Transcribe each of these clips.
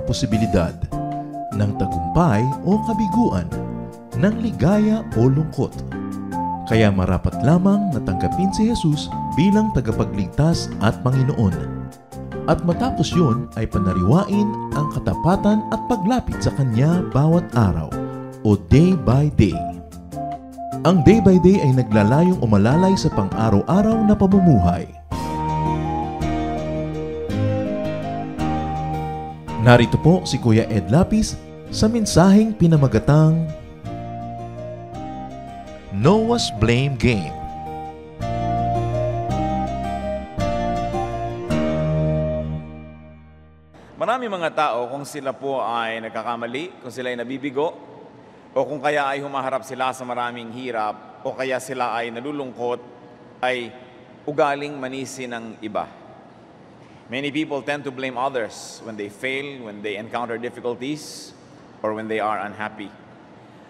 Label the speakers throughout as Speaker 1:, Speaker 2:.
Speaker 1: posibilidad ng tagumpay o kabiguan, ng ligaya o lungkot. Kaya marapat lamang na tanggapin si Jesus bilang tagapagligtas at Panginoon. At matapos yun ay panariwain ang katapatan at paglapit sa Kanya bawat araw o day by day. Ang day by day ay naglalayong umalalay sa pang-araw-araw na pamumuhay. Narito po si Kuya Ed Lapis sa mensaheng pinamagatang Noah's Blame Game.
Speaker 2: Marami mga tao kung sila po ay nagkakamali, kung sila ay nabibigo, o kung kaya ay humaharap sila sa maraming hirap, o kaya sila ay nalulungkot, ay ugaling manisi ng iba. Many people tend to blame others when they fail, when they encounter difficulties, or when they are unhappy.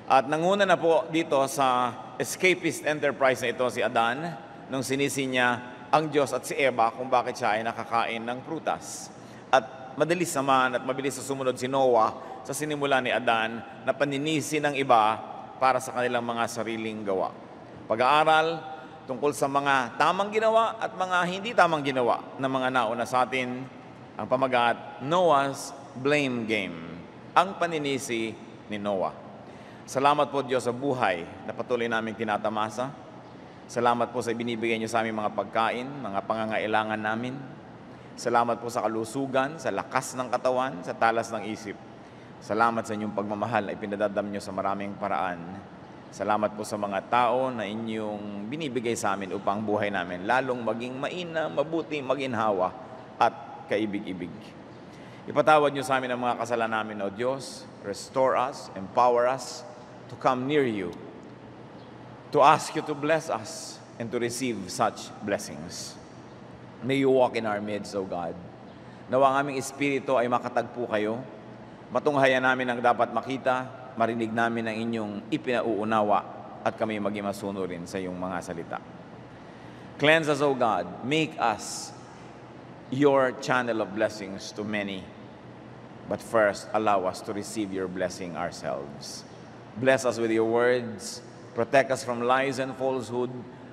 Speaker 2: At nanguna na po dito sa escapist enterprise na ito si Adan nung sinisi niya ang Diyos at si Eva kung bakit siya ay nakakain ng prutas. At madalis naman at mabilis sa sumunod si Noah sa sinimula ni Adan na paninisi ng iba para sa kanilang mga sariling gawa. Pag-aaral tungkol sa mga tamang ginawa at mga hindi tamang ginawa ng mga nauna sa atin, ang pamagat, Noah's Blame Game, ang paninisi ni Noah. Salamat po Diyos sa buhay na patuloy naming tinatamasa. Salamat po sa binibigay niyo sa aming mga pagkain, mga pangangailangan namin. Salamat po sa kalusugan, sa lakas ng katawan, sa talas ng isip. Salamat sa inyong pagmamahal na ipinadadam niyo sa maraming paraan. Salamat po sa mga tao na inyong binibigay sa amin upang buhay namin lalong maging mainam, mabuti, maginhawa at kaibig-ibig. Ipatawad niyo sa amin ang mga kasalanan namin, O Diyos. Restore us, empower us to come near you, to ask you to bless us and to receive such blessings. May you walk in our midst, O God. Nawa ang aming espiritu ay makatagpo kayo. Matunghayan namin ang dapat makita, marinig namin ang inyong ipinauunawa at kami maging masunurin sa iyong mga salita. Cleanse us, O God. Make us your channel of blessings to many. But first, allow us to receive your blessing ourselves. Bless us with your words. Protect us from lies and falsehood.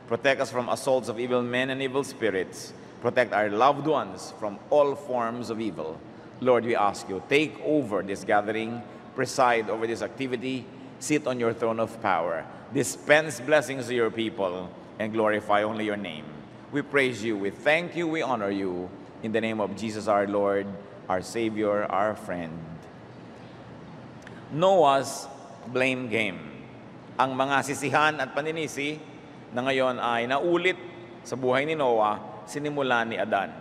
Speaker 2: Protect us from assaults of evil men and evil spirits. Protect our loved ones from all forms of evil. Lord, we ask you, take over this gathering, preside over this activity, sit on your throne of power, dispense blessings to your people, and glorify only your name. We praise you, we thank you, we honor you. In the name of Jesus our Lord, our Savior, our friend. Noah's Blame Game. Ang mga sisihan at paninisi na ngayon ay naulit sa buhay ni Noah, sinimula ni Adan.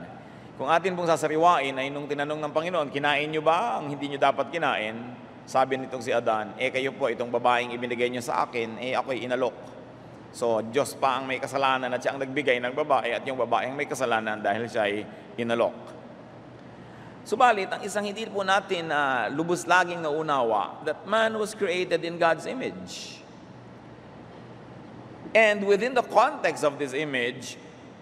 Speaker 2: Kung atin pong sasariwain ay nung tinanong ng Panginoon, kinain niyo ba ang hindi niyo dapat kinain? Sabi nitong si Adan, kayo po, itong babaeng ibinigay niyo sa akin, ako'y inalok. So, Diyos pa ang may kasalanan at siya ang nagbigay ng babae at yung babaeng may kasalanan dahil siya ay inalok. Subalit, ang isang hindi po natin lubos laging naunawa, that man was created in God's image. And within the context of this image,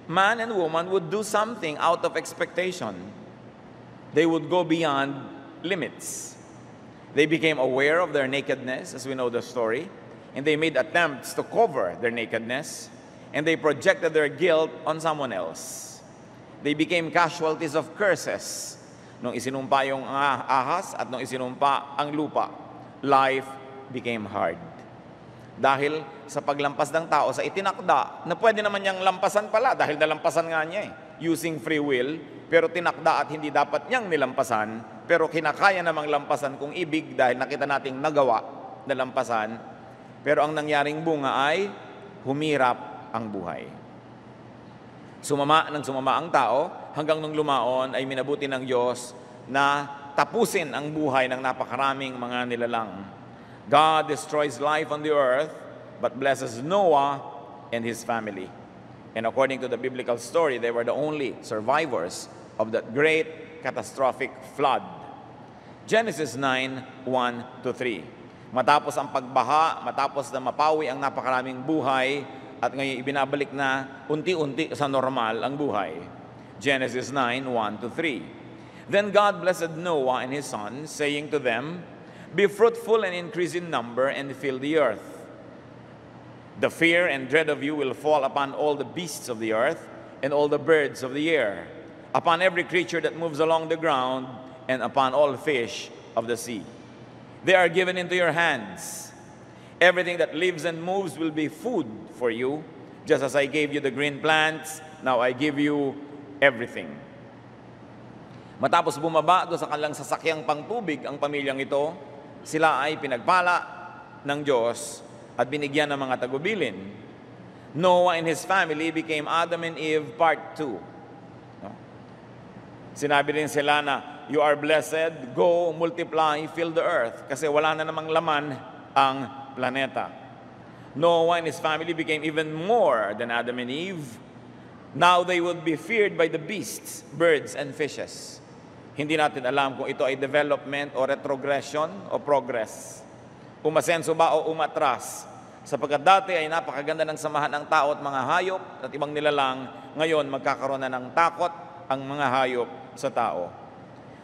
Speaker 2: man and woman would do something out of expectation. They would go beyond limits. They became aware of their nakedness, as we know the story, and they made attempts to cover their nakedness, and they projected their guilt on someone else. They became casualties of curses. Nung isinumpa yung ahas at nung isinumpa ang lupa, life became hard. Dahil sa paglampas ng tao sa itinakda na pwede naman niyang lampasan pala dahil nalampasan nga niya using free will, pero tinakda at hindi dapat niyang nilampasan, pero kinakaya namang lampasan kung ibig dahil nakita nating nagawa na lampasan, pero ang nangyaring bunga ay humirap ang buhay. Sumama ang tao hanggang nung lumaon ay minabuti ng Diyos na tapusin ang buhay ng napakaraming mga nilalang. God destroys life on the earth, but blesses Noah and his family. And according to the biblical story, they were the only survivors of that great catastrophic flood. Genesis 9:1-3. Matapos ang pagbaha, matapos na mapawi ang napakaraming buhay, at ngayon ibinabalik na unti-unti sa normal ang buhay. Genesis 9:1-3. Then God blessed Noah and his sons, saying to them, "Be fruitful and increase in number and fill the earth. The fear and dread of you will fall upon all the beasts of the earth and all the birds of the air, upon every creature that moves along the ground, and upon all fish of the sea. They are given into your hands. Everything that lives and moves will be food for you. Just as I gave you the green plants, now I give you everything." Matapos bumaba doon sa kanilang sasakyang pangtubig ang pamilyang ito, sila ay pinagpala ng Diyos at binigyan ng mga tagubilin. Noah and his family became Adam and Eve part 2. No? Sinabi rin sila na, "You are blessed, go, multiply, fill the earth." Kasi wala na namang laman ang planeta. Noah and his family became even more than Adam and Eve. Now they would be feared by the beasts, birds, and fishes. Hindi natin alam kung ito ay development o retrogression o progress. Umasenso ba o umatras? Sapagkat dati ay napakaganda ng samahan ng tao at mga hayop at ibang nilalang, ngayon magkakaroon na ng takot ang mga hayop sa tao.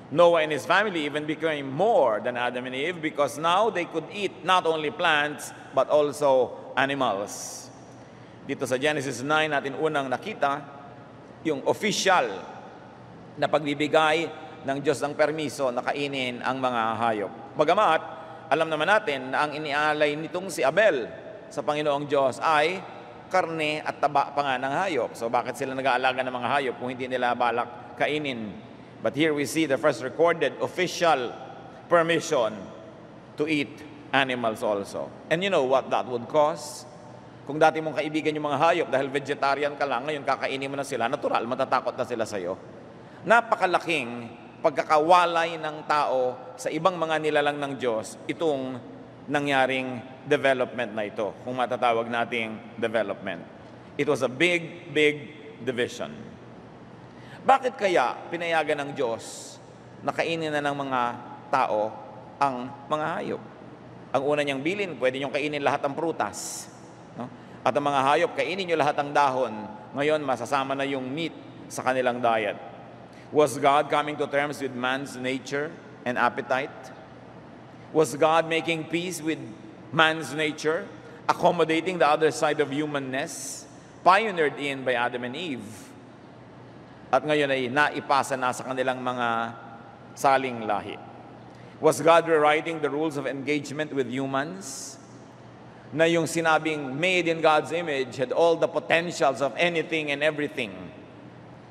Speaker 2: Noah and his family even became more than Adam and Eve because now they could eat not only plants but also animals. Dito sa Genesis 9 natin unang nakita yung official na pagbibigay ng Diyos ng permiso na kainin ang mga hayop. Bagamat, alam naman natin na ang inialay nitong si Abel sa Panginoong Diyos ay karne at taba pa nga ng hayop. So bakit sila nag-aalaga ng mga hayop kung hindi nila balak kainin? But here we see the first recorded official permission to eat animals also. And you know what that would cause? Kung dati mong kaibigan yung mga hayop dahil vegetarian ka lang, ngayon kakainin mo na sila, natural, matatakot na sila sa'yo. Napakalaking pagkakawalay ng tao sa ibang mga nilalang ng Diyos itong nangyaring development na ito, kung matatawag nating development. It was a big, big division. Bakit kaya pinayagan ng Diyos na kainin na ng mga tao ang mga hayop? Ang una niyang bilin, pwede niyong kainin lahat ng prutas. No? At ang mga hayop, kainin niyo lahat ng dahon. Ngayon, masasama na yung meat sa kanilang diet. Was God coming to terms with man's nature and appetite? Was God making peace with man's nature, accommodating the other side of humanness, pioneered in by Adam and Eve? At ngayon ay naipasa na sa kanilang mga saling lahi. Was God rewriting the rules of engagement with humans? Na yung sinabing made in God's image had all the potentials of anything and everything.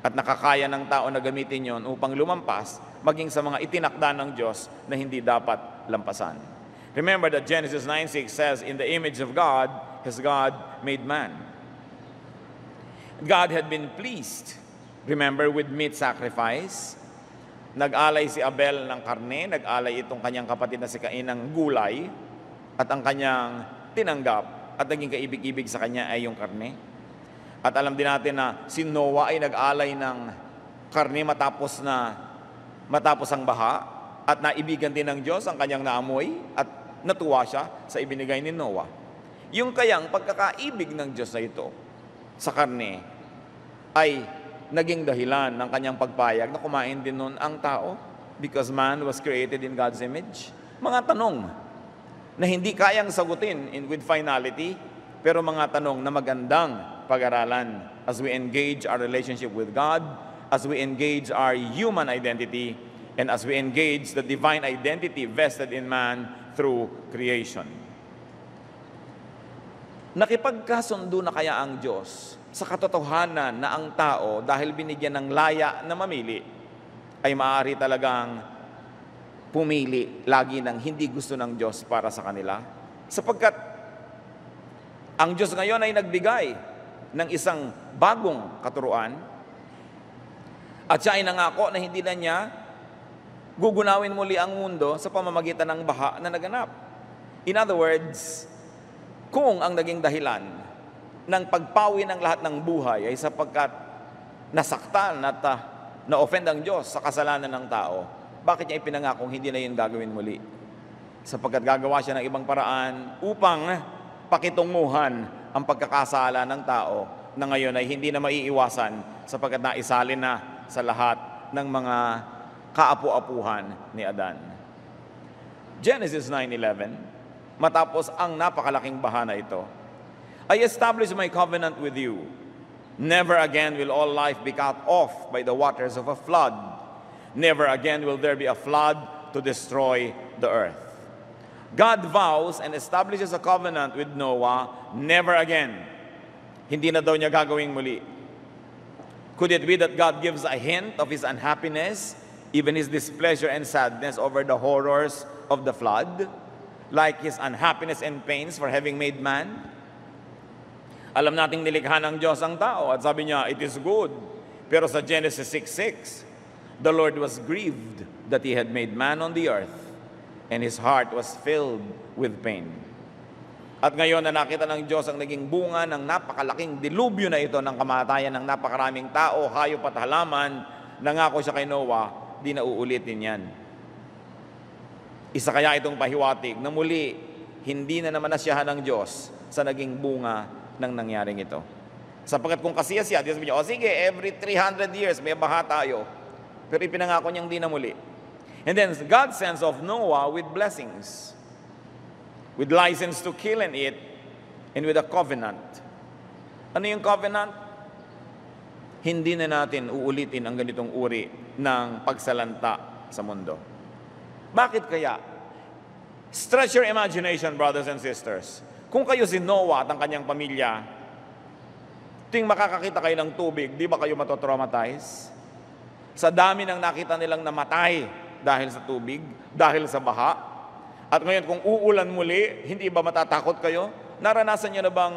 Speaker 2: At nakakaya ng tao na gamitin yon upang lumampas, maging sa mga itinakda ng Diyos na hindi dapat lampasan. Remember that Genesis 9:6 says, "In the image of God has God made man." God had been pleased, remember, with meat sacrifice. Nag-alay si Abel ng karne, nag-alay itong kanyang kapatid na si Cain ng gulay, at ang kanyang tinanggap at naging kaibig-ibig sa kanya ay yung karne. At alam din natin na si Noah ay nag-alay ng karne matapos ang baha at naibigan din ng Diyos ang kanyang naamoy at natuwa siya sa ibinigay ni Noah. Yung kayang pagkakaibig ng Diyos na ito sa karne ay naging dahilan ng kanyang pagpayag na kumain din nun ang tao because man was created in God's image. Mga tanong na hindi kayang sagutin with finality, pero mga tanong na magandang pag-aralan as we engage our relationship with God, as we engage our human identity, and as we engage the divine identity vested in man through creation. Nakipagkasundo na kaya ang Diyos sa katotohanan na ang tao, dahil binigyan ng laya na mamili, ay maaari talagang pumili lagi ng hindi gusto ng Diyos para sa kanila? Sapagkat ang Diyos ngayon ay nagbigay ng isang bagong katuruan at siya ay nangako na hindi na niya gugunawin muli ang mundo sa pamamagitan ng baha na naganap. In other words, kung ang naging dahilan ng pagpawi ng lahat ng buhay ay sapagkat nasaktan at na-offend ang Diyos sa kasalanan ng tao, bakit niya ipinangakong hindi na yun gagawin muli? Sapagkat gagawa siya ng ibang paraan upang pakitunguhan ang pagkakasala ng tao na ngayon ay hindi na maiiwasan sapagkat naisalin na sa lahat ng mga kaapu-apuhan ni Adan. Genesis 9:11, matapos ang napakalaking baha na ito, I establish my covenant with you. Never again will all life be cut off by the waters of a flood. Never again will there be a flood to destroy the earth. God vows and establishes a covenant with Noah, never again. Hindi na daw niya gagawing muli. Could it be that God gives a hint of His unhappiness, even His displeasure and sadness over the horrors of the flood, like His unhappiness and pains for having made man? Alam nating nilikha ng Diyos ang tao at sabi niya, it is good. Pero sa Genesis 6:6, the Lord was grieved that He had made man on the earth, and His heart was filled with pain. At ngayon na nakita ng Diyos ang naging bunga ng napakalaking dilubyo na ito ng kamatayan ng napakaraming tao, hayop at halaman, nangako siya kay Noah, di na uulitin yan. Isa kaya itong pahiwatig na muli, hindi na naman nasyahan ng Diyos sa naging bunga ng nangyaring ito. Sapagkat kung kasiyasya, Diyos sabi niya, o sige, every 300 years may baha tayo. Pero ipinangako niyang di na muli. And then God sends off Noah with blessings, with license to kill and eat, and with a covenant. Ano yung covenant? Hindi na natin uulitin ang ganitong uri ng pagsalanta sa mundo. Bakit kaya? Stretch your imagination, brothers and sisters. Kung kayo si Noah at ang kanyang pamilya, tuwing makakakita kayo ng tubig, di ba kayo matotraumatize? Sa dami ng nakita nilang namatay dahil sa tubig, dahil sa baha. At ngayon kung uulan muli, hindi ba matatakot kayo? Naranasan niyo na bang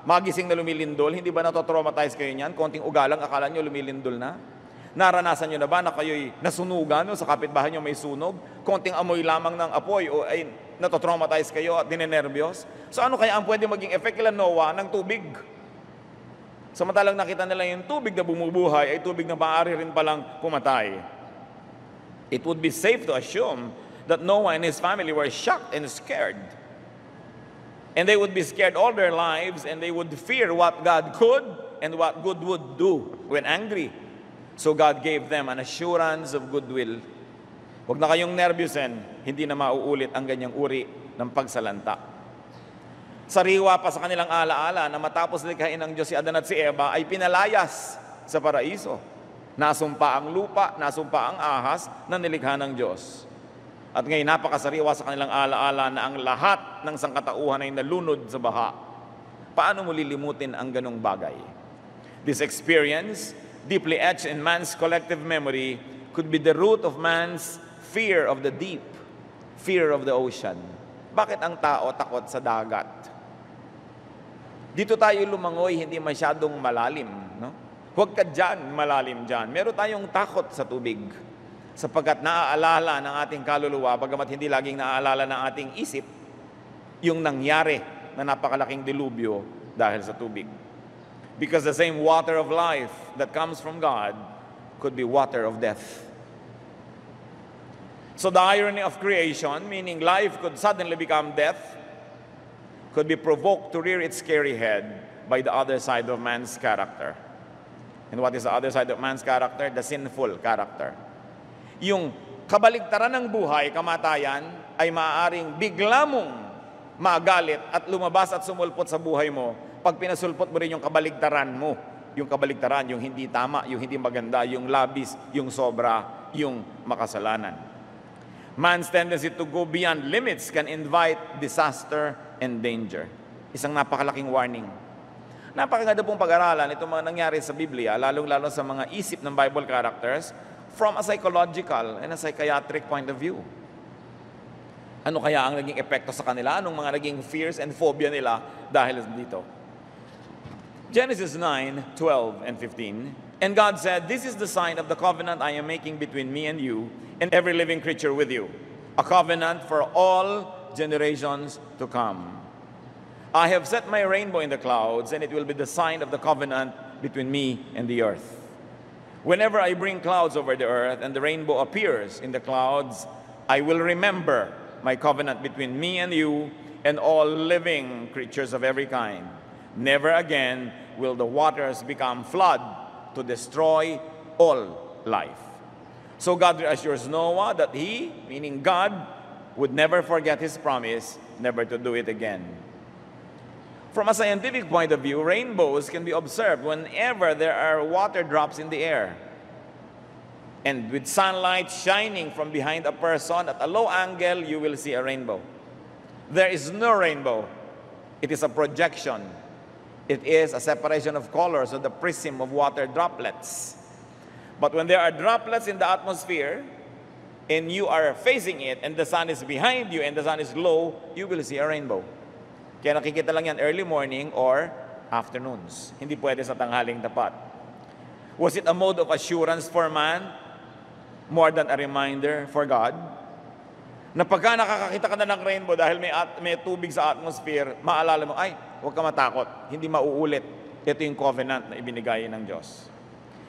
Speaker 2: magising na lumilindol? Hindi ba natotraumatize kayo niyan? Konting ugalang, akala niyo lumilindol na? Naranasan niyo na ba na kayo'y nasunugan o sa kapitbahay niyo may sunog? Konting amoy lamang ng apoy o ay natotraumatize kayo at dinenervyos? So ano kaya ang pwede maging effect kila Noah ng tubig? Samantalang nakita nila yung tubig na bumubuhay ay tubig na maaari rin palang pumatay. It would be safe to assume that Noah and his family were shocked and scared. And they would be scared all their lives and they would fear what God could and what God would do when angry. So God gave them an assurance of goodwill. Huwag na kayong nervyusin, hindi na mauulit ang ganyang uri ng pagsalanta. Sariwa pa sa kanilang alaala na matapos likhain ng Diyos si Adan at si Eva ay pinalayas sa paraiso. Nasumpa ang lupa, nasumpa ang ahas na nilikha ng Diyos. At ngayon napakasariwa sa kanilang alaala na ang lahat ng sangkatauhan ay nalunod sa baha. Paano mo lilimutin ang ganong bagay? This experience, deeply etched in man's collective memory, could be the root of man's fear of the deep, fear of the ocean. Bakit ang tao takot sa dagat? Dito tayo lumangoy, hindi masyadong malalim, no? Huwag ka dyan, malalim dyan. Meron tayong takot sa tubig, sapagkat naaalala ng ating kaluluwa, bagamat hindi laging naaalala ng ating isip, yung nangyari na napakalaking dilubyo dahil sa tubig. Because the same water of life that comes from God could be water of death. So the irony of creation, meaning life could suddenly become death, could be provoked to rear its scary head by the other side of man's character. And what is the other side of man's character? The sinful character. Yung kabaligtaran ng buhay, kamatayan, ay maaaring bigla mong magalit at lumabas at sumulpot sa buhay mo pag pinasulpot mo rin yung kabaligtaran mo. Yung kabaligtaran, yung hindi tama, yung hindi maganda, yung labis, yung sobra, yung makasalanan. Man's tendency to go beyond limits can invite disaster and danger. Isang napakalaking warning. Napakaganda pong pag-aralan itong mga nangyari sa Biblia, lalong-lalo sa mga isip ng Bible characters, from a psychological and a psychiatric point of view. Ano kaya ang naging epekto sa kanila? Anong mga naging fears and phobia nila dahil dito? Genesis 9:12 and 15. And God said, "This is the sign of the covenant I am making between me and you and every living creature with you, a covenant for all generations to come. I have set my rainbow in the clouds, and it will be the sign of the covenant between me and the earth. Whenever I bring clouds over the earth and the rainbow appears in the clouds, I will remember my covenant between me and you and all living creatures of every kind. Never again will the waters become flood to destroy all life." So God reassures Noah that he, meaning God, would never forget his promise, never to do it again. From a scientific point of view, rainbows can be observed whenever there are water drops in the air. And with sunlight shining from behind a person at a low angle, you will see a rainbow. There is no rainbow. It is a projection. It is a separation of colors of the prism of water droplets. But when there are droplets in the atmosphere, and you are facing it, and the sun is behind you, and the sun is low, you will see a rainbow. Kaya nakikita lang yan early morning or afternoons. Hindi pwede sa tanghaling tapat. Was it a mode of assurance for man? More than a reminder for God? Na pagka nakakakita ka na ng rainbow dahil may tubig sa atmosphere, maalala mo, ay, huwag ka matakot, hindi mauulit. Ito yung covenant na ibinigay ng Diyos.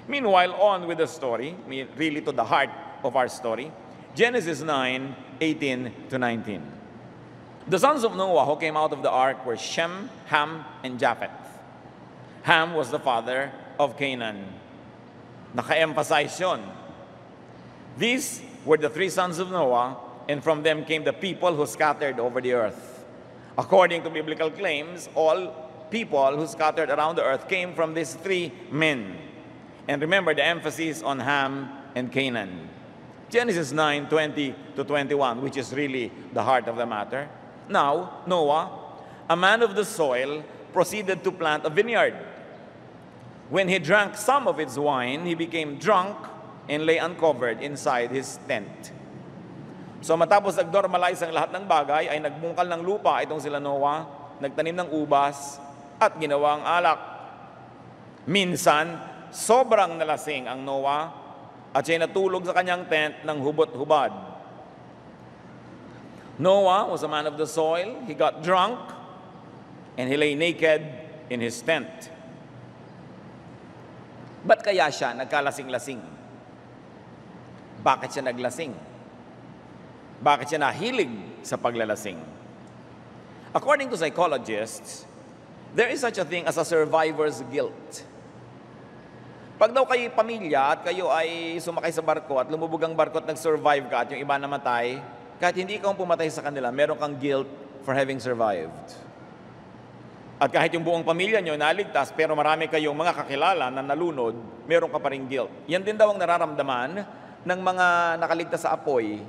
Speaker 2: Meanwhile, on with the story, really to the heart of our story, Genesis 9:18 to 19. The sons of Noah who came out of the ark were Shem, Ham, and Japheth. Ham was the father of Canaan. Naka-emphasize yun. These were the three sons of Noah, and from them came the people who scattered over the earth. According to biblical claims, all people who scattered around the earth came from these three men. And remember the emphasis on Ham and Canaan. Genesis 9:20 to 21, which is really the heart of the matter. Now, Noah, a man of the soil, proceeded to plant a vineyard. When he drank some of its wine, he became drunk and lay uncovered inside his tent. So matapos nag-normalize ang lahat ng bagay, ay nagbungkal ng lupa itong sila Noah, nagtanim ng ubas, at ginawang alak. Minsan, sobrang nalasing ang Noah, at siya'y natulog sa kanyang tent ng hubot-hubad. Noah was a man of the soil. He got drunk, and he lay naked in his tent. Ba't kaya siya nagkalasing-lasing? Bakit siya naglasing? Bakit siya nahilig sa paglalasing? According to psychologists, there is such a thing as a survivor's guilt. Pag daw kayo pamilya at kayo ay sumakay sa barko at lumubog ang barko at nag-survive ka at yung iba namatay, kahit hindi ka pumatay sa kanila, meron kang guilt for having survived. At kahit yung buong pamilya nyo naligtas, pero marami kayong mga kakilala na nalunod, meron ka pa rin guilt. Yan din daw ang nararamdaman ng mga nakaligtas sa apoy,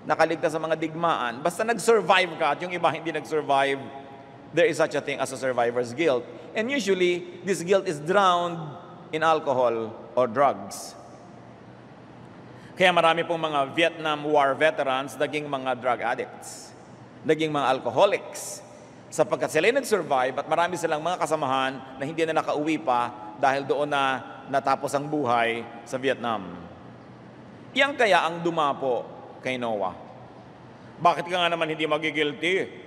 Speaker 2: nakaligtas sa mga digmaan. Basta nag-survive ka at yung iba hindi nag-survive, there is such a thing as a survivor's guilt. And usually, this guilt is drowned in alcohol or drugs. Kaya marami pong mga Vietnam War veterans naging mga drug addicts, naging mga alcoholics, sapagkat sila nag-survive at marami silang mga kasamahan na hindi na nakauwi pa dahil doon na natapos ang buhay sa Vietnam. Yan kaya ang dumapo kay Noah. Bakit ka nga naman hindi magigilty?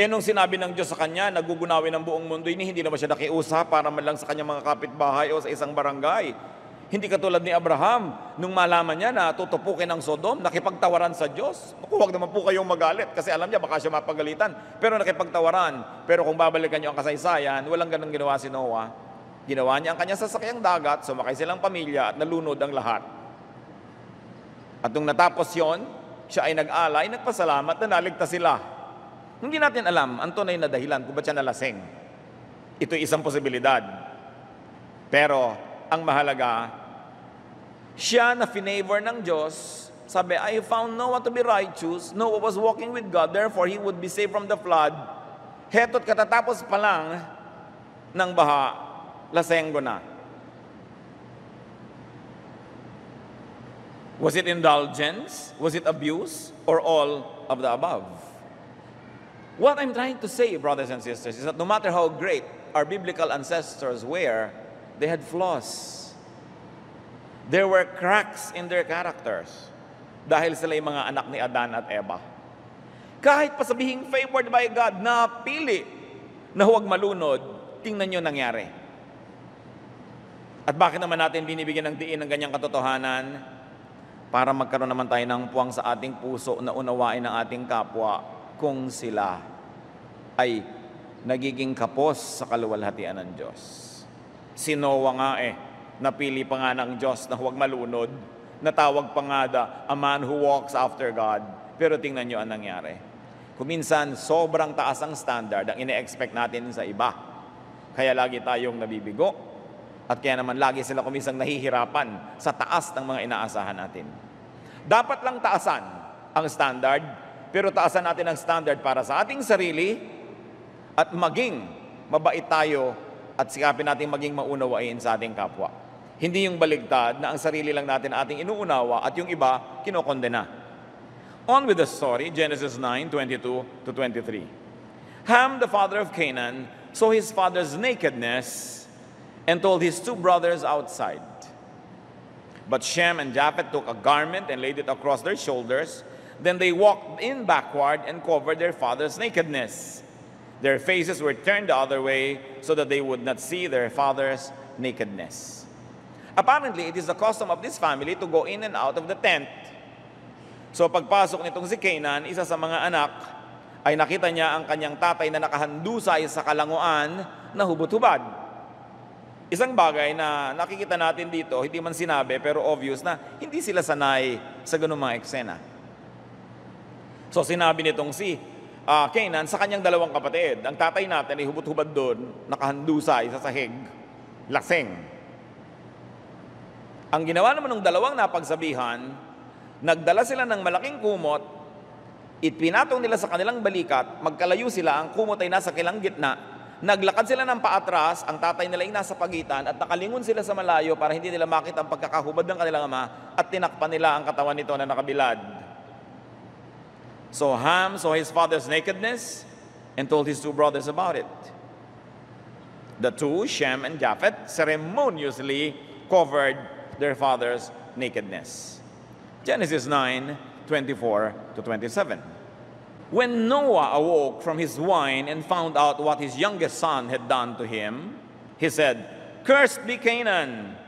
Speaker 2: Nung sinabi ng Diyos sa kanya, nagugunawin ng buong mundo, hindi naman siya nakiusap para man lang sa kanyang mga kapitbahay o sa isang barangay. Hindi katulad ni Abraham, nung malaman niya na tutupukin ang Sodom, nakipagtawaran sa Diyos. Huwag naman po kayong magalit kasi alam niya baka siya mapagalitan. Pero nakipagtawaran. Pero kung babalikan niyo ang kasaysayan, walang ganun ginawa si Noah. Ginawa niya ang kanyang sasakyang dagat, sumakay silang pamilya at nalunod ang lahat. At nung natapos yon, siya ay nag-alay, nagpasalamat na naligtas sila. Hindi natin alam ang tunay na dahilan kung ba't siya nalasing. Ito'y isang posibilidad. Pero ang mahalaga, siya na finavor ng Diyos, sabi, I found Noah to be righteous. Noah was walking with God, therefore he would be saved from the flood. Heto't katatapos pa lang ng baha, lasenggo na. Was it indulgence? Was it abuse? Or all of the above? What I'm trying to say, brothers and sisters, is that no matter how great our biblical ancestors were, they had flaws. There were cracks in their characters dahil sila yung mga anak ni Adan at Eva. Kahit pa sabihing favored by God, napili na huwag malunod, tingnan nyo nangyari. At bakit naman natin binibigyan ng diin ng ganyang katotohanan? Para magkaroon naman tayo ng puwang sa ating puso na unawain ang ating kapwa kung sila ay nagiging kapos sa kaluwalhatian ng Diyos. Si Noah nga napili pa nga ng Diyos na huwag malunod. Natawag pa nga a man who walks after God. Pero tingnan nyo ang nangyari. Kuminsan, sobrang taas ang standard ang ine-expect natin sa iba. Kaya lagi tayong nabibigo. At kaya naman lagi sila kuminsang nahihirapan sa taas ng mga inaasahan natin. Dapat lang taasan ang standard, pero taasan natin ang standard para sa ating sarili at maging mabait tayo at sikapin natin maging maunawain sa ating kapwa. Hindi yung baligtad na ang sarili lang natin ating inuunawa at yung iba kinokondena. On with the story, Genesis 9:22-23. Ham, the father of Canaan, saw his father's nakedness and told his two brothers outside. But Shem and Japheth took a garment and laid it across their shoulders. Then they walked in backward and covered their father's nakedness. Their faces were turned the other way so that they would not see their father's nakedness. Apparently, it is the custom of this family to go in and out of the tent. So pagpasok nitong si Canaan, isa sa mga anak, ay nakita niya ang kanyang tatay na nakahandusay sa kalanguan na hubot-hubad. Isang bagay na nakikita natin dito, hindi man sinabi pero obvious na hindi sila sanay sa ganung mga eksena. So sinabi nitong si Canaan sa kanyang dalawang kapatid, ang tatay natin ay hubot-hubad doon, nakahandusay sa sahig, laseng. Ang ginawa naman ng dalawang napagsabihan, nagdala sila ng malaking kumot, ipinatong nila sa kanilang balikat, magkalayo sila, ang kumot ay nasa kilang gitna, naglakad sila ng paatras, ang tatay nila ay nasa pagitan, at nakalingon sila sa malayo para hindi nila makita ang pagkakahubad ng kanilang ama, at tinakpan nila ang katawan nito na nakabilad. So Ham saw his father's nakedness and told his two brothers about it. The two, Shem and Japheth, ceremoniously covered their father's nakedness. Genesis 9:24-27. When Noah awoke from his wine and found out what his youngest son had done to him, he said, "Cursed be Canaan,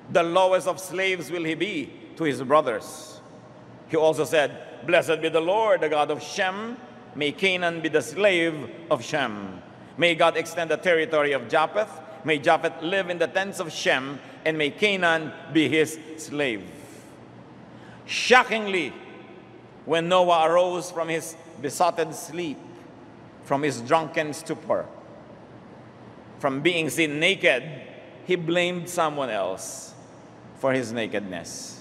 Speaker 2: the lowest of slaves will he be to his brothers." He also said, "Blessed be the Lord, the God of Shem. May Canaan be the slave of Shem. May God extend the territory of Japheth. May Japheth live in the tents of Shem, and may Canaan be his slave." Shockingly, when Noah arose from his besotted sleep, from his drunken stupor, from being seen naked, he blamed someone else for his nakedness.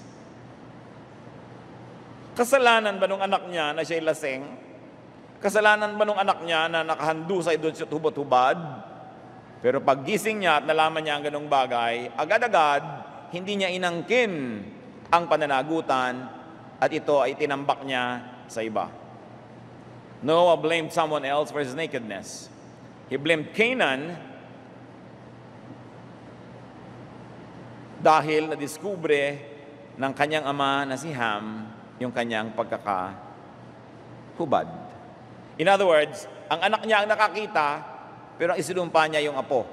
Speaker 2: Kasalanan ba nung anak niya na siya'y laseng? Kasalanan ba nung anak niya na nakahandusay doon sa hubot-hubad? Pero paggising niya at nalaman niya ang ganong bagay, agad-agad, hindi niya inangkin ang pananagutan at ito ay tinambak niya sa iba. Noah blamed someone else for his nakedness. He blamed Canaan dahil nadiskubre ng kanyang ama na si Ham yung kanyang pagkakahubad. In other words, ang anak niya ang nakakita, pero ang isinumpa niya yung apo.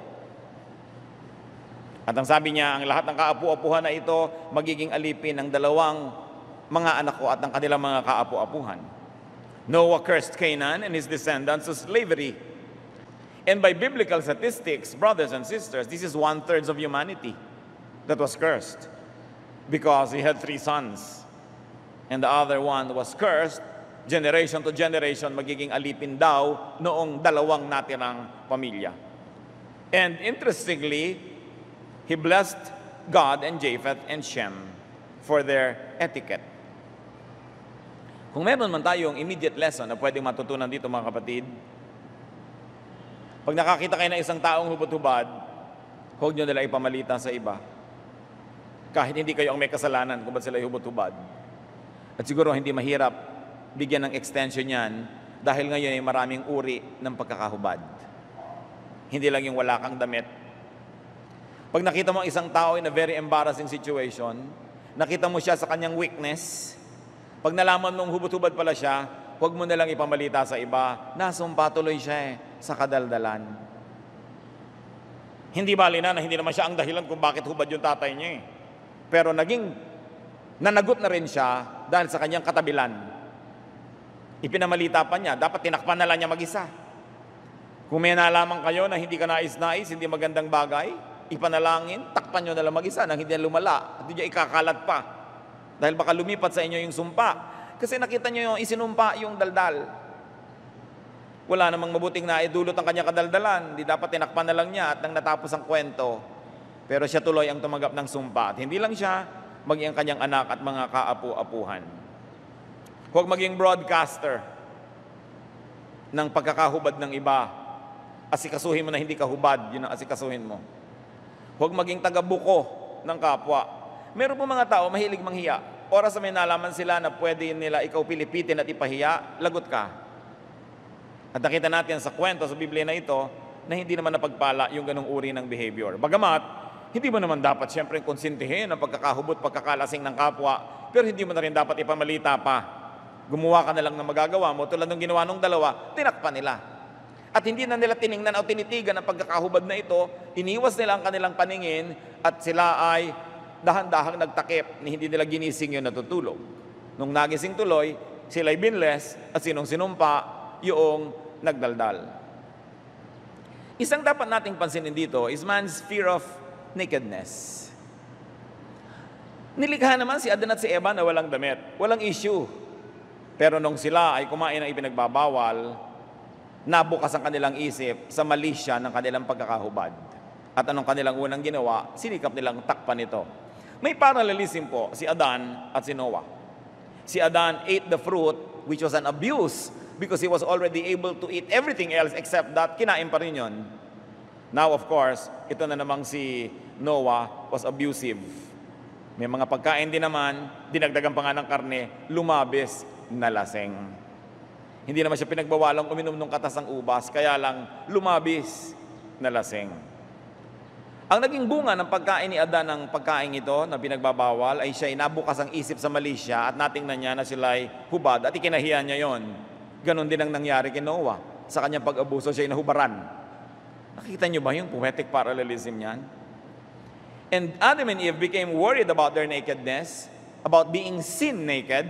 Speaker 2: At ang sabi niya, ang lahat ng kaapu-apuhan na ito, magiging alipin ng dalawang mga anak ko at ng kanilang mga kaapu-apuhan. Noah cursed Canaan and his descendants to slavery. And by biblical statistics, brothers and sisters, this is 1/3 of humanity that was cursed. Because he had 3 sons. And the other one was cursed. Generation to generation, magiging alipin daw noong dalawang natirang pamilya. And interestingly, he blessed God and Japheth and Shem for their etiquette. Kung meron man tayong immediate lesson na pwedeng matutunan dito mga kapatid, pag nakakita kayo ng isang taong hubot-hubad, huwag nyo nila ipamalita sa iba. Kahit hindi kayo ang may kasalanan kung ba't sila hubot-hubad. At siguro hindi mahirap bigyan ng extension yan dahil ngayon ay maraming uri ng pagkakahubad. Hindi lang yung wala kang damit. Pag nakita mo isang tao in a very embarrassing situation, nakita mo siya sa kanyang weakness, pag nalaman mong hubot-hubad pala siya, huwag mo nalang ipamalita sa iba, nasumpa tuloy siya sa kadaldalan. Hindi bali na hindi naman siya ang dahilan kung bakit hubad yung tatay niya. Pero nanagot na rin siya dahil sa kanyang katabilan. Ipinamalita pa niya, dapat tinakpan na lang niya mag-isa. Kung may nalaman kayo na hindi ka nais-nais, hindi magandang bagay, ipanalangin, takpan nyo na lang mag-isa nang hindi lumala at hindi niya ikakalat pa Dahil baka lumipat sa inyo yung sumpa. Kasi nakita nyo yung isinumpa yung daldal. Wala namang mabuting naidulot ang kanya kadaldalan. Di dapat tinakpan na lang niya at nang natapos ang kwento. Pero siya tuloy ang tumanggap ng sumpa. At hindi lang siya, maging ang kanyang anak at mga kaapu-apuhan. Huwag maging broadcaster ng pagkakahubad ng iba. Asikasuhin mo na hindi ka hubad, yun ang asikasuhin mo. Huwag maging taga-buko ng kapwa. Meron po mga tao mahilig manghiya. Oras na may nalaman sila na pwede nila ikaw pilipitin at ipahiya, lagot ka. At nakita natin sa kwento sa Biblia na ito na hindi naman napagpala yung ganong uri ng behavior. Bagamat, hindi mo naman dapat siyempre konsintihin ang pagkakahubot, pagkakalasing ng kapwa, pero hindi mo na rin dapat ipamalita pa. Gumawa ka na lang ng magagawa mo tulad ng ginawa ng dalawa, tinakpan nila. At hindi na nila tiningnan o tinitigan ang pagkakahubad na ito, iniwas nila ang kanilang paningin at sila ay dahan-dahang nagtakip ni hindi nila ginising yung natutulog. Nung nagising tuloy, sila ay binless at sinong sinumpa yung nagdaldal. Isang dapat nating pansinin dito is man's fear of nakedness. Nilikha naman si Adan at si Eva na walang damit. Walang issue. Pero nung sila ay kumain ng ipinagbabawal, nabukas ang kanilang isip sa mali siya ng kanilang pagkakahubad. At anong kanilang unang ginawa? Sinikap nilang takpan ito. May parallelism po si Adan at si Noah. Si Adan ate the fruit, which was an abuse because he was already able to eat everything else except that, kinain pa rin yun. Now, of course, ito na namang si Noah was abusive. May mga pagkain din naman, dinagdagan pa nga ng karne, lumabis na laseng. Hindi naman siya pinagbawalang uminom ng katas ng ubas, kaya lang lumabis na laseng. Ang naging bunga ng pagkain ni Adan ng pagkain ito na pinagbabawal ay siya nabukas ang isip sa mali siya at natingnan niya na sila ay hubad at ikinahiya niya yon. Ganon din ang nangyari kay Noah. Sa kanyang pag-abuso siya ay nahubaran. Nakita niyo ba yung poetic parallelism niyan? And Adam and Eve became worried about their nakedness, about being seen naked,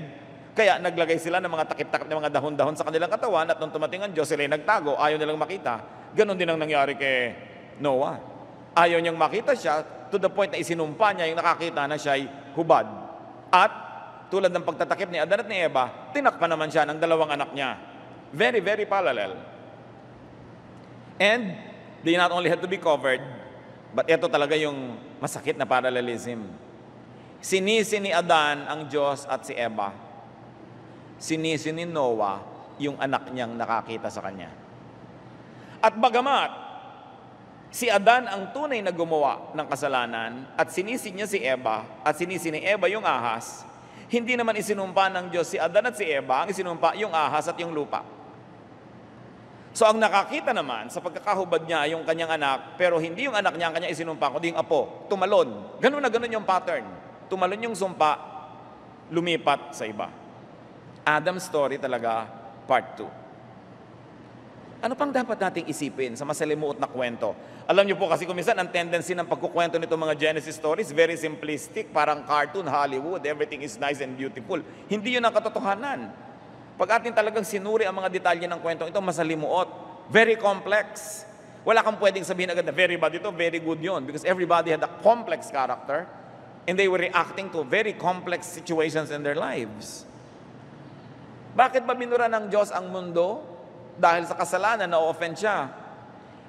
Speaker 2: kaya naglagay sila ng mga takip-takip ng mga dahon-dahon sa kanilang katawan at nung tumating ang Diyos, sila ay nagtago, ayaw nilang makita. Ganon din ang nangyari kay Noah. Ayaw niyang makita siya to the point na isinumpa niya yung nakakita na siya ay hubad. At tulad ng pagtatakip ni Adan at ni Eva, tinakpan naman siya ng dalawang anak niya. Very, very parallel. And they not only had to be covered, but ito talaga yung masakit na parallelism. Sinisi ni Adan ang Diyos at si Eva. Sinisi ni Noah yung anak niyang nakakita sa kanya. At bagamat si Adan ang tunay na gumawa ng kasalanan at sinisi niya si Eva at sinisi ni Eva yung ahas, hindi naman isinumpa ng Diyos si Adan at si Eva, ang isinumpa yung ahas at yung lupa. So ang nakakita naman sa pagkakahubad niya yung kanyang anak, pero hindi yung anak niya ang kanya isinumpa, kundi yung apo, tumalon. Ganun na ganun yung pattern. Tumalon yung sumpa, lumipat sa iba. Adam's story talaga, part 2. Ano pang dapat nating isipin sa masalimuot na kwento? Alam niyo po kasi kung minsan ang tendency ng pagkukwento nito mga Genesis stories, very simplistic, parang cartoon, Hollywood, everything is nice and beautiful. Hindi yun ang katotohanan. Pag atin talagang sinuri ang mga detalye ng kwentong ito, masalimuot, very complex. Wala kang pwedeng sabihin agad na very bad ito, very good yun. Because everybody had a complex character and they were reacting to very complex situations in their lives. Bakit ba binura ng Diyos ang mundo? Dahil sa kasalanan, na-offend siya.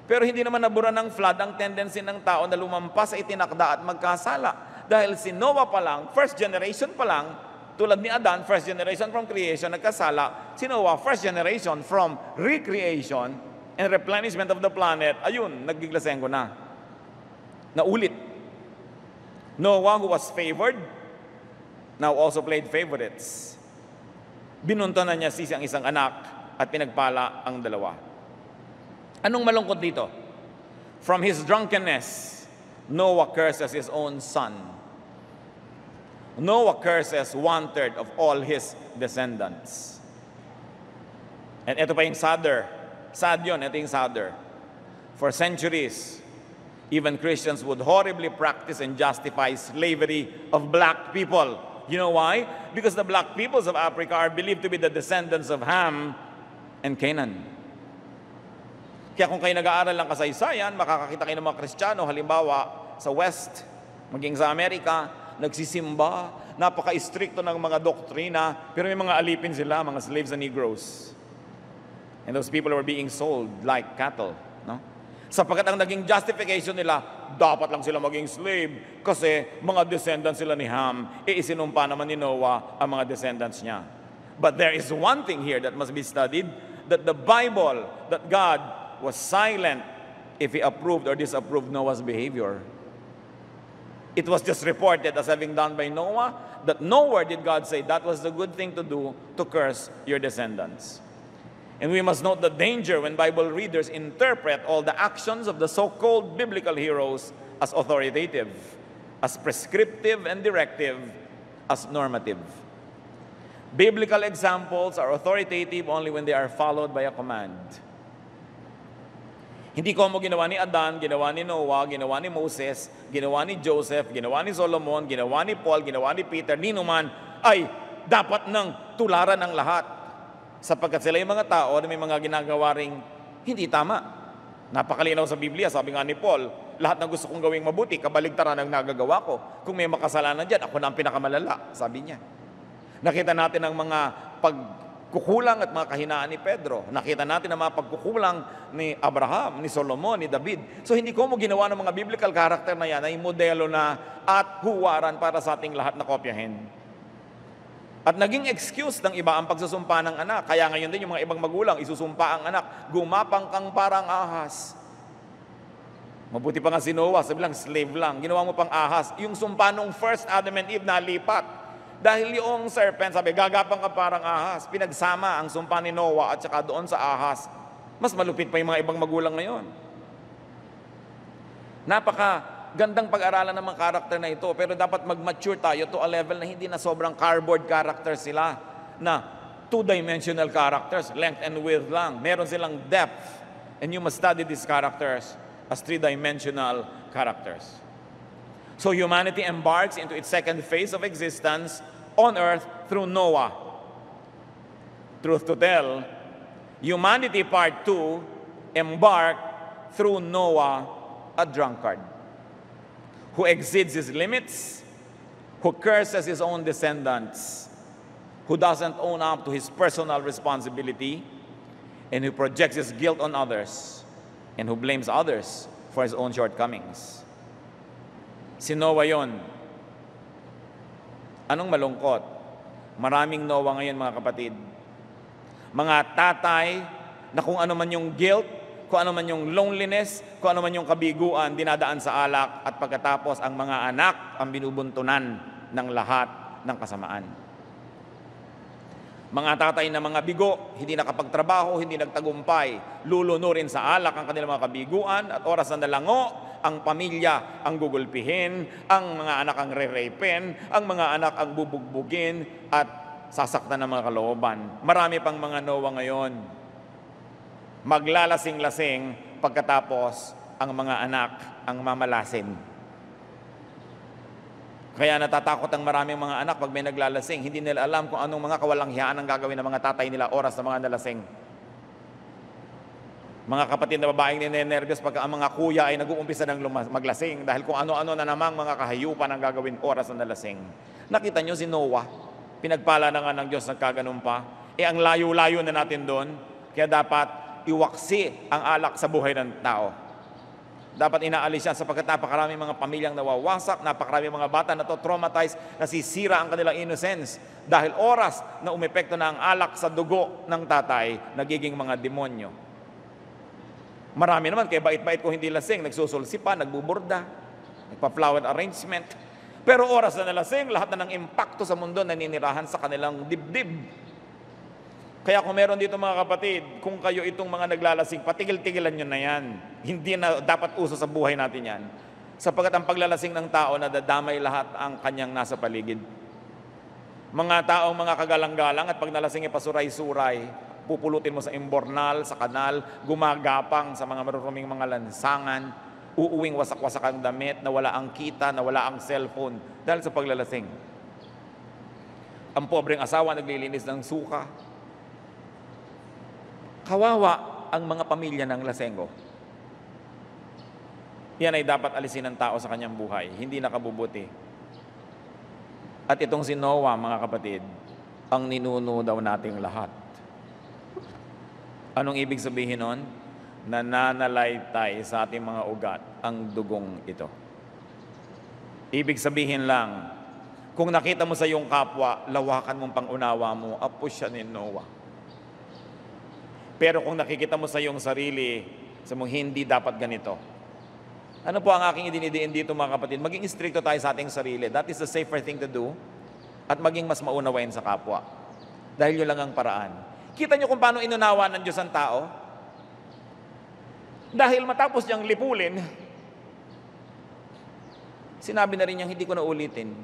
Speaker 2: Pero hindi naman nabura ng flood ang tendency ng tao na lumampas sa itinakda at magkasala. Dahil si Noah pa lang, first generation pa lang, tulad ni Adan, first generation from creation, nagkasala. Si Noah, first generation from recreation and replenishment of the planet, ayun, nagiglasengo na. Naulit. Noah, who was favored, now also played favorites. Binunto na niya ang isang anak at pinagpala ang dalawa. Anong malungkot dito? From his drunkenness, Noah curses his own son. Noah curses 1/3 of all his descendants. And ito pa yung sadder. Sad yun, ito yung sadder. For centuries, even Christians would horribly practice and justify slavery of black people. You know why? Because the black peoples of Africa are believed to be the descendants of Ham and Canaan. Kaya kung kayo nag-aaral ng kasaysayan, makakakita kayo ng mga Kristiyano, halimbawa sa West, maging sa Amerika, nagsisimba, napaka-istrikto ng mga doktrina, pero may mga alipin sila, mga slaves and Negroes. And those people were being sold like cattle. No? Sapagkat ang naging justification nila, dapat lang sila maging slave kasi mga descendants sila ni Ham, isinumpa naman ni Noah ang mga descendants niya. But there is one thing here that must be studied, that the Bible, that God was silent if He approved or disapproved Noah's behavior. It was just reported as having done by Noah, that nowhere did God say that was the good thing to do to curse your descendants. And we must note the danger when Bible readers interpret all the actions of the so-called biblical heroes as authoritative, as prescriptive and directive, as normative. Biblical examples are authoritative only when they are followed by a command. Hindi ko mo ginawa ni Adan, ginawa ni Noah, ginawa ni Moses, ginawa ni Joseph, ginawa ni Solomon, ginawa ni Paul, ginawa ni Peter, ni Numan, ay dapat nang tularan ng lahat. Sapagkat sila yung mga tao na may mga ginagawa ring hindi tama. Napakalinaw sa Biblia, sabi nga ni Paul, lahat ng gusto kong gawing mabuti, kabaligtaran ang nagagawa ko. Kung may makasalanan dyan, ako na ang pinakamalala, sabi niya. Nakita natin ang mga pagkukulang at mga kahinaan ni Pedro. Nakita natin ang mga pagkukulang ni Abraham, ni Solomon, ni David. So hindi ko mo ginawa ng mga biblical character na yan ay modelo na at huwaran para sa ating lahat na kopyahin. At naging excuse ng iba ang pagsusumpa ng anak. Kaya ngayon din yung mga ibang magulang, isusumpa ang anak, gumapang kang parang ahas. Mabuti pa nga si Noah, sabi lang, slave lang. Ginawa mo pang ahas. Yung sumpa nung first Adam and Eve nalipat. Dahil yung serpent, sabi, gagapang ka parang ahas. Pinagsama ang sumpa ni Noah at saka doon sa ahas. Mas malupit pa yung mga ibang magulang ngayon. Gandang pag-aralan ng mga karakter na ito, pero dapat mag-mature tayo to a level na hindi na sobrang cardboard character sila, na two-dimensional characters, length and width lang. Meron silang depth, and you must study these characters as three-dimensional characters. So humanity embarks into its second phase of existence on earth through Noah. Truth to tell, humanity part 2 embarked through Noah, a drunkard, who exceeds his limits, who curses his own descendants, who doesn't own up to his personal responsibility, and who projects his guilt on others, and who blames others for his own shortcomings. Si Noah yon. Anong malungkot? Maraming Noah ngayon, mga kapatid. Mga tatay na kung ano man yung guilt, kung ano man yung loneliness, kung ano man yung kabiguan, dinadaan sa alak, at pagkatapos ang mga anak ang binubuntunan ng lahat ng kasamaan. Mga tatay na mga bigo, hindi nakapagtrabaho, hindi nagtagumpay, lulunurin sa alak ang kanilang mga kabiguan, at oras na nalango, ang pamilya ang gugulpihin, ang mga anak ang re-rapen, ang mga anak ang bubugbugin, at sasaktan ng mga kalooban. Marami pang mga Noah ngayon. Maglalasing-lasing pagkatapos ang mga anak ang mamalasin. Kaya natatakot ang maraming mga anak pag may naglalasing. Hindi nila alam kung anong mga kawalanghiyaan ang gagawin ng mga tatay nila oras na mga nalasing. Mga kapatid na babaeng ninenervyos pagka ang mga kuya ay nag-uumpisa ng maglasing dahil kung ano-ano na namang mga kahayupan ang gagawin oras na nalasing. Nakita nyo si Noah, pinagpala na nga ng Diyos, nagkaganon pa. Ang layo-layo na natin doon, kaya dapat iwaksi ang alak sa buhay ng tao. Dapat inaalis yan sapagkat napakaraming mga pamilyang nawawasak, napakaraming mga bata na traumatized, nasisira ang kanilang innocence. Dahil oras na umepekto na ang alak sa dugo ng tatay, nagiging mga demonyo. Marami naman, kaya bait-bait ko hindi lasing, nagsusulsipa, nagbuburda, nagpa-flower arrangement. Pero oras na nalasing, lahat na ng impacto sa mundo naninirahan sa kanilang dibdib. Kaya kung meron dito mga kapatid, kung kayo itong mga naglalasing, patigil-tigilan nyo na yan. Hindi na dapat uso sa buhay natin yan. Sapagkat ang paglalasing ng tao, nadadamay lahat ang kanyang nasa paligid. Mga taong mga kagalang-galang at pag nalasing ipasuray-suray, pupulutin mo sa imbornal, sa kanal, gumagapang sa mga maruruming mga lansangan, uuwing wasak-wasak ang damit, na wala ang kita, na wala ang cellphone, dahil sa paglalasing. Ang pobreng asawa naglilinis ng suka. Kawawa ang mga pamilya ng lasengo. Yan ay dapat alisin ng tao sa kanyang buhay, hindi nakabubuti. At itong si Noah, mga kapatid, ang ninuno daw nating lahat. Anong ibig sabihin nun? Nananalaytay sa ating mga ugat ang dugong ito. Ibig sabihin lang, kung nakita mo sa iyong kapwa, lawakan mong pangunawa mo, apo siya ni Noah. Pero kung nakikita mo sa iyong sarili, sa mong hindi dapat ganito. Ano po ang aking idinidiin dito, mga kapatid? Maging stricto tayo sa ating sarili. That is the safer thing to do. At maging mas maunawain sa kapwa. Dahil yun lang ang paraan. Kita nyo kung paano inunawa ng Diyos ang tao? Dahil matapos niyang lipulin, sinabi na rin niyang, hindi ko na ulitin.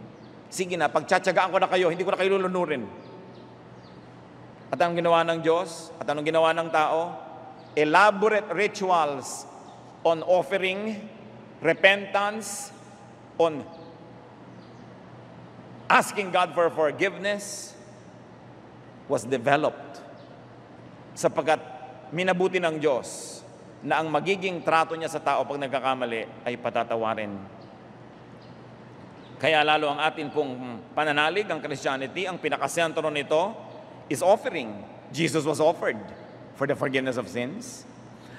Speaker 2: Sige na, pagtsatsagaan ko na kayo, hindi ko na kayo lulunurin. At anong ginawa ng Diyos? At anong ginawa ng tao? Elaborate rituals on offering, repentance, on asking God for forgiveness was developed. Sapagkat minabuti ng Diyos na ang magiging trato niya sa tao pag nagkakamali ay patatawarin. Kaya lalo ang atin pong pananalig, ang Christianity, ang pinakasentro nito is offering. Jesus was offered for the forgiveness of sins.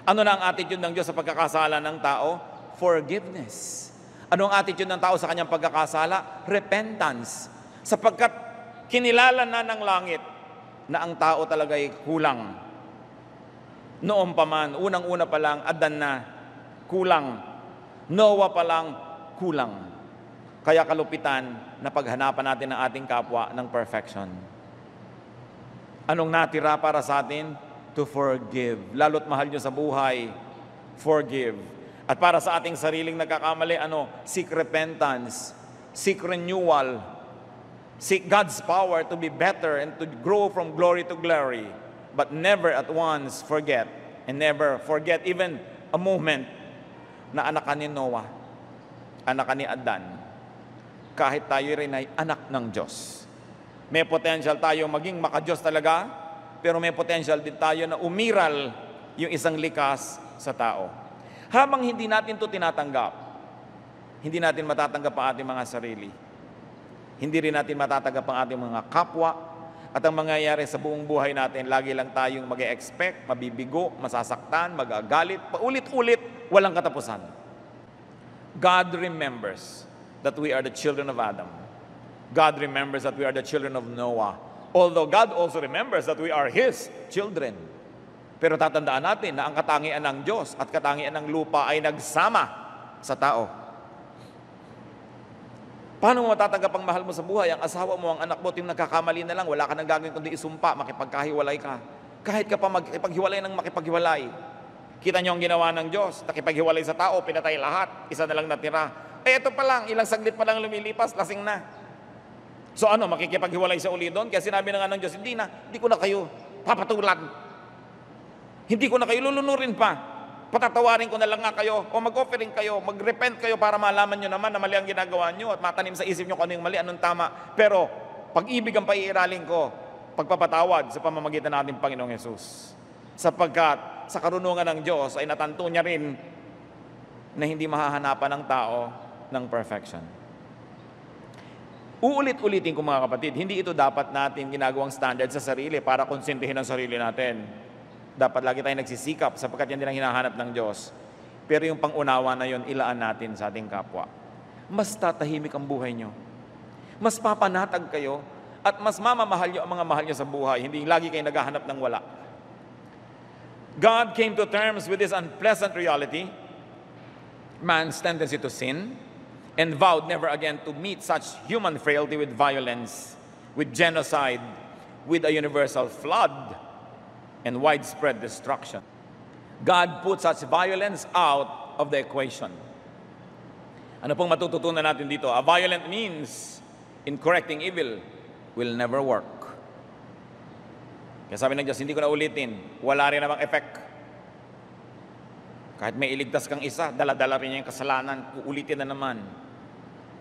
Speaker 2: Ano na ang attitude ng Diyos sa pagkakasala ng tao? Forgiveness. Ano ang attitude ng tao sa kanyang pagkakasala? Repentance. Sapagkat kinilala na ng langit na ang tao talaga ay kulang. Noon pa man, unang-una pa lang, Adan na kulang. Noah pa lang, kulang. Kaya kalupitan na paghanapan natin ng ating kapwa ng perfection. Anong natira para sa atin? To forgive. Lalo't mahal nyo sa buhay, forgive. At para sa ating sariling nagkakamali, seek repentance, seek renewal, seek God's power to be better and to grow from glory to glory. But never at once forget, and never forget even a moment na anak ka ni Noah, anak ka ni Adan. Kahit tayo rin ay anak ng Diyos. May potential tayo maging maka-Diyos talaga, pero may potential din tayo na umiral yung isang likas sa tao. Habang hindi natin ito tinatanggap, hindi natin matatanggap ang ating mga sarili. Hindi rin natin matatanggap ang ating mga kapwa. At ang mangyayari sa buong buhay natin, lagi lang tayong mag-e-expect, mabibigo, masasaktan, magagalit, paulit-ulit, walang katapusan. God remembers that we are the children of Adam. God remembers that we are the children of Noah. Although God also remembers that we are His children. Pero tatandaan natin na ang katangian ng Diyos at katangian ng lupa ay nagsama sa tao. Paano mo matatanggap ang mahal mo sa buhay? Ang asawa mo, ang anak mo, yung nagkakamali na lang, wala ka nang gagawin kundi isumpa, makipagkahiwalay ka. Kahit ka pa makipaghiwalay ng makipaghiwalay. Kita niyo ang ginawa ng Diyos, nakipaghiwalay sa tao, pinatay lahat, isa na lang natira. Ito pa lang, ilang saglit pa lang lumilipas, lasing na. So makikipaghiwalay sa uli doon? Kaya sinabi na nga ng Diyos, hindi ko na kayo papatulan. Hindi ko na kayo lulunurin pa. Patatawarin ko na lang nga kayo, o mag-offering kayo, mag-repent kayo para malaman nyo naman na mali ang ginagawa nyo at matanim sa isip nyo kung ano yung mali, anong tama. Pero pag-ibig ang paiiralin ko, pagpapatawad sa pamamagitan natin Panginoong Yesus. Sapagkat sa karunungan ng Diyos ay natanto niya rin na hindi mahahanapan ng tao ng perfection. Uulit-ulitin ko mga kapatid, hindi ito dapat natin ginagawang standard sa sarili para konsintihin ang sarili natin. Dapat lagi tayong nagsisikap sapagkat yan din ang hinahanap ng Diyos. Pero yung pangunawa na yun, ilaan natin sa ating kapwa. Mas tatahimik ang buhay nyo. Mas papanatag kayo at mas mamamahal nyo ang mga mahal nyo sa buhay. Hindi lagi kayo naghahanap ng wala. God came to terms with this unpleasant reality, man's tendency to sin, and vowed never again to meet such human frailty with violence, with genocide, with a universal flood, and widespread destruction. God put such violence out of the equation. Ano pong matututunan natin dito? A violent means in correcting evil will never work. Kaya sabi ng Diyos, hindi ko na ulitin, wala rin namang effect. Kahit may iligtas kang isa, dala-dala rin niya yung kasalanan, uulitin na naman.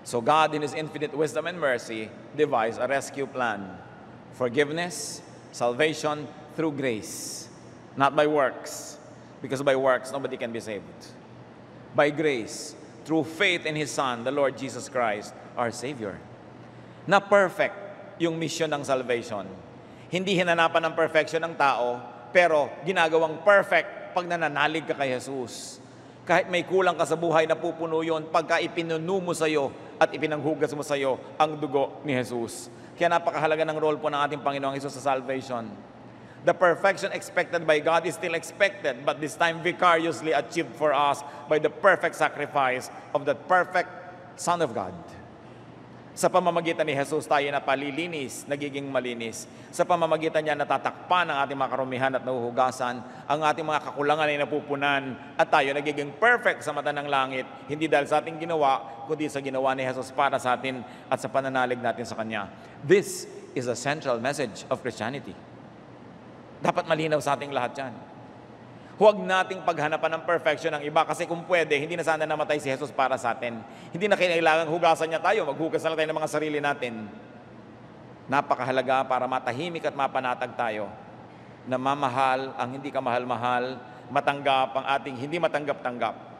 Speaker 2: So God in His infinite wisdom and mercy devised a rescue plan. Forgiveness, salvation, through grace, not by works, because by works nobody can be saved. By grace, through faith in His Son, the Lord Jesus Christ, our Savior. na perfect yung mission ng salvation. Hindi hinanapan ng perfection ng tao, pero ginagawang perfect pag nananalig ka kay Jesus. Kahit may kulang ka sa buhay, napupuno yun pagka ipinunu mo sa'yo at ipinanghugas mo sa'yo ang dugo ni Jesus. Kaya napakahalaga ng role po ng ating Panginoong Jesus sa salvation. The perfection expected by God is still expected, but this time vicariously achieved for us by the perfect sacrifice of the perfect Son of God. Sa pamamagitan ni Jesus tayo napalilinis, nagiging malinis. Sa pamamagitan niya natatakpan ang ating mga karumihan at nahuhugasan, ang ating mga kakulangan ay napupunan, at tayo nagiging perfect sa mata ng langit, hindi dahil sa ating ginawa, kundi sa ginawa ni Jesus para sa atin at sa pananalig natin sa Kanya. This is a central message of Christianity. Dapat malinaw sa ating lahat yan. Huwag nating paghanapan ng perfection ng iba, kasi kung pwede, hindi na sana namatay si Jesus para sa atin. Hindi na kailangang hugasan niya tayo, maghugas na lang tayo ng mga sarili natin. Napakahalaga para matahimik at mapanatag tayo na mamahal ang hindi ka mahal-mahal, matanggap ang ating hindi matanggap-tanggap.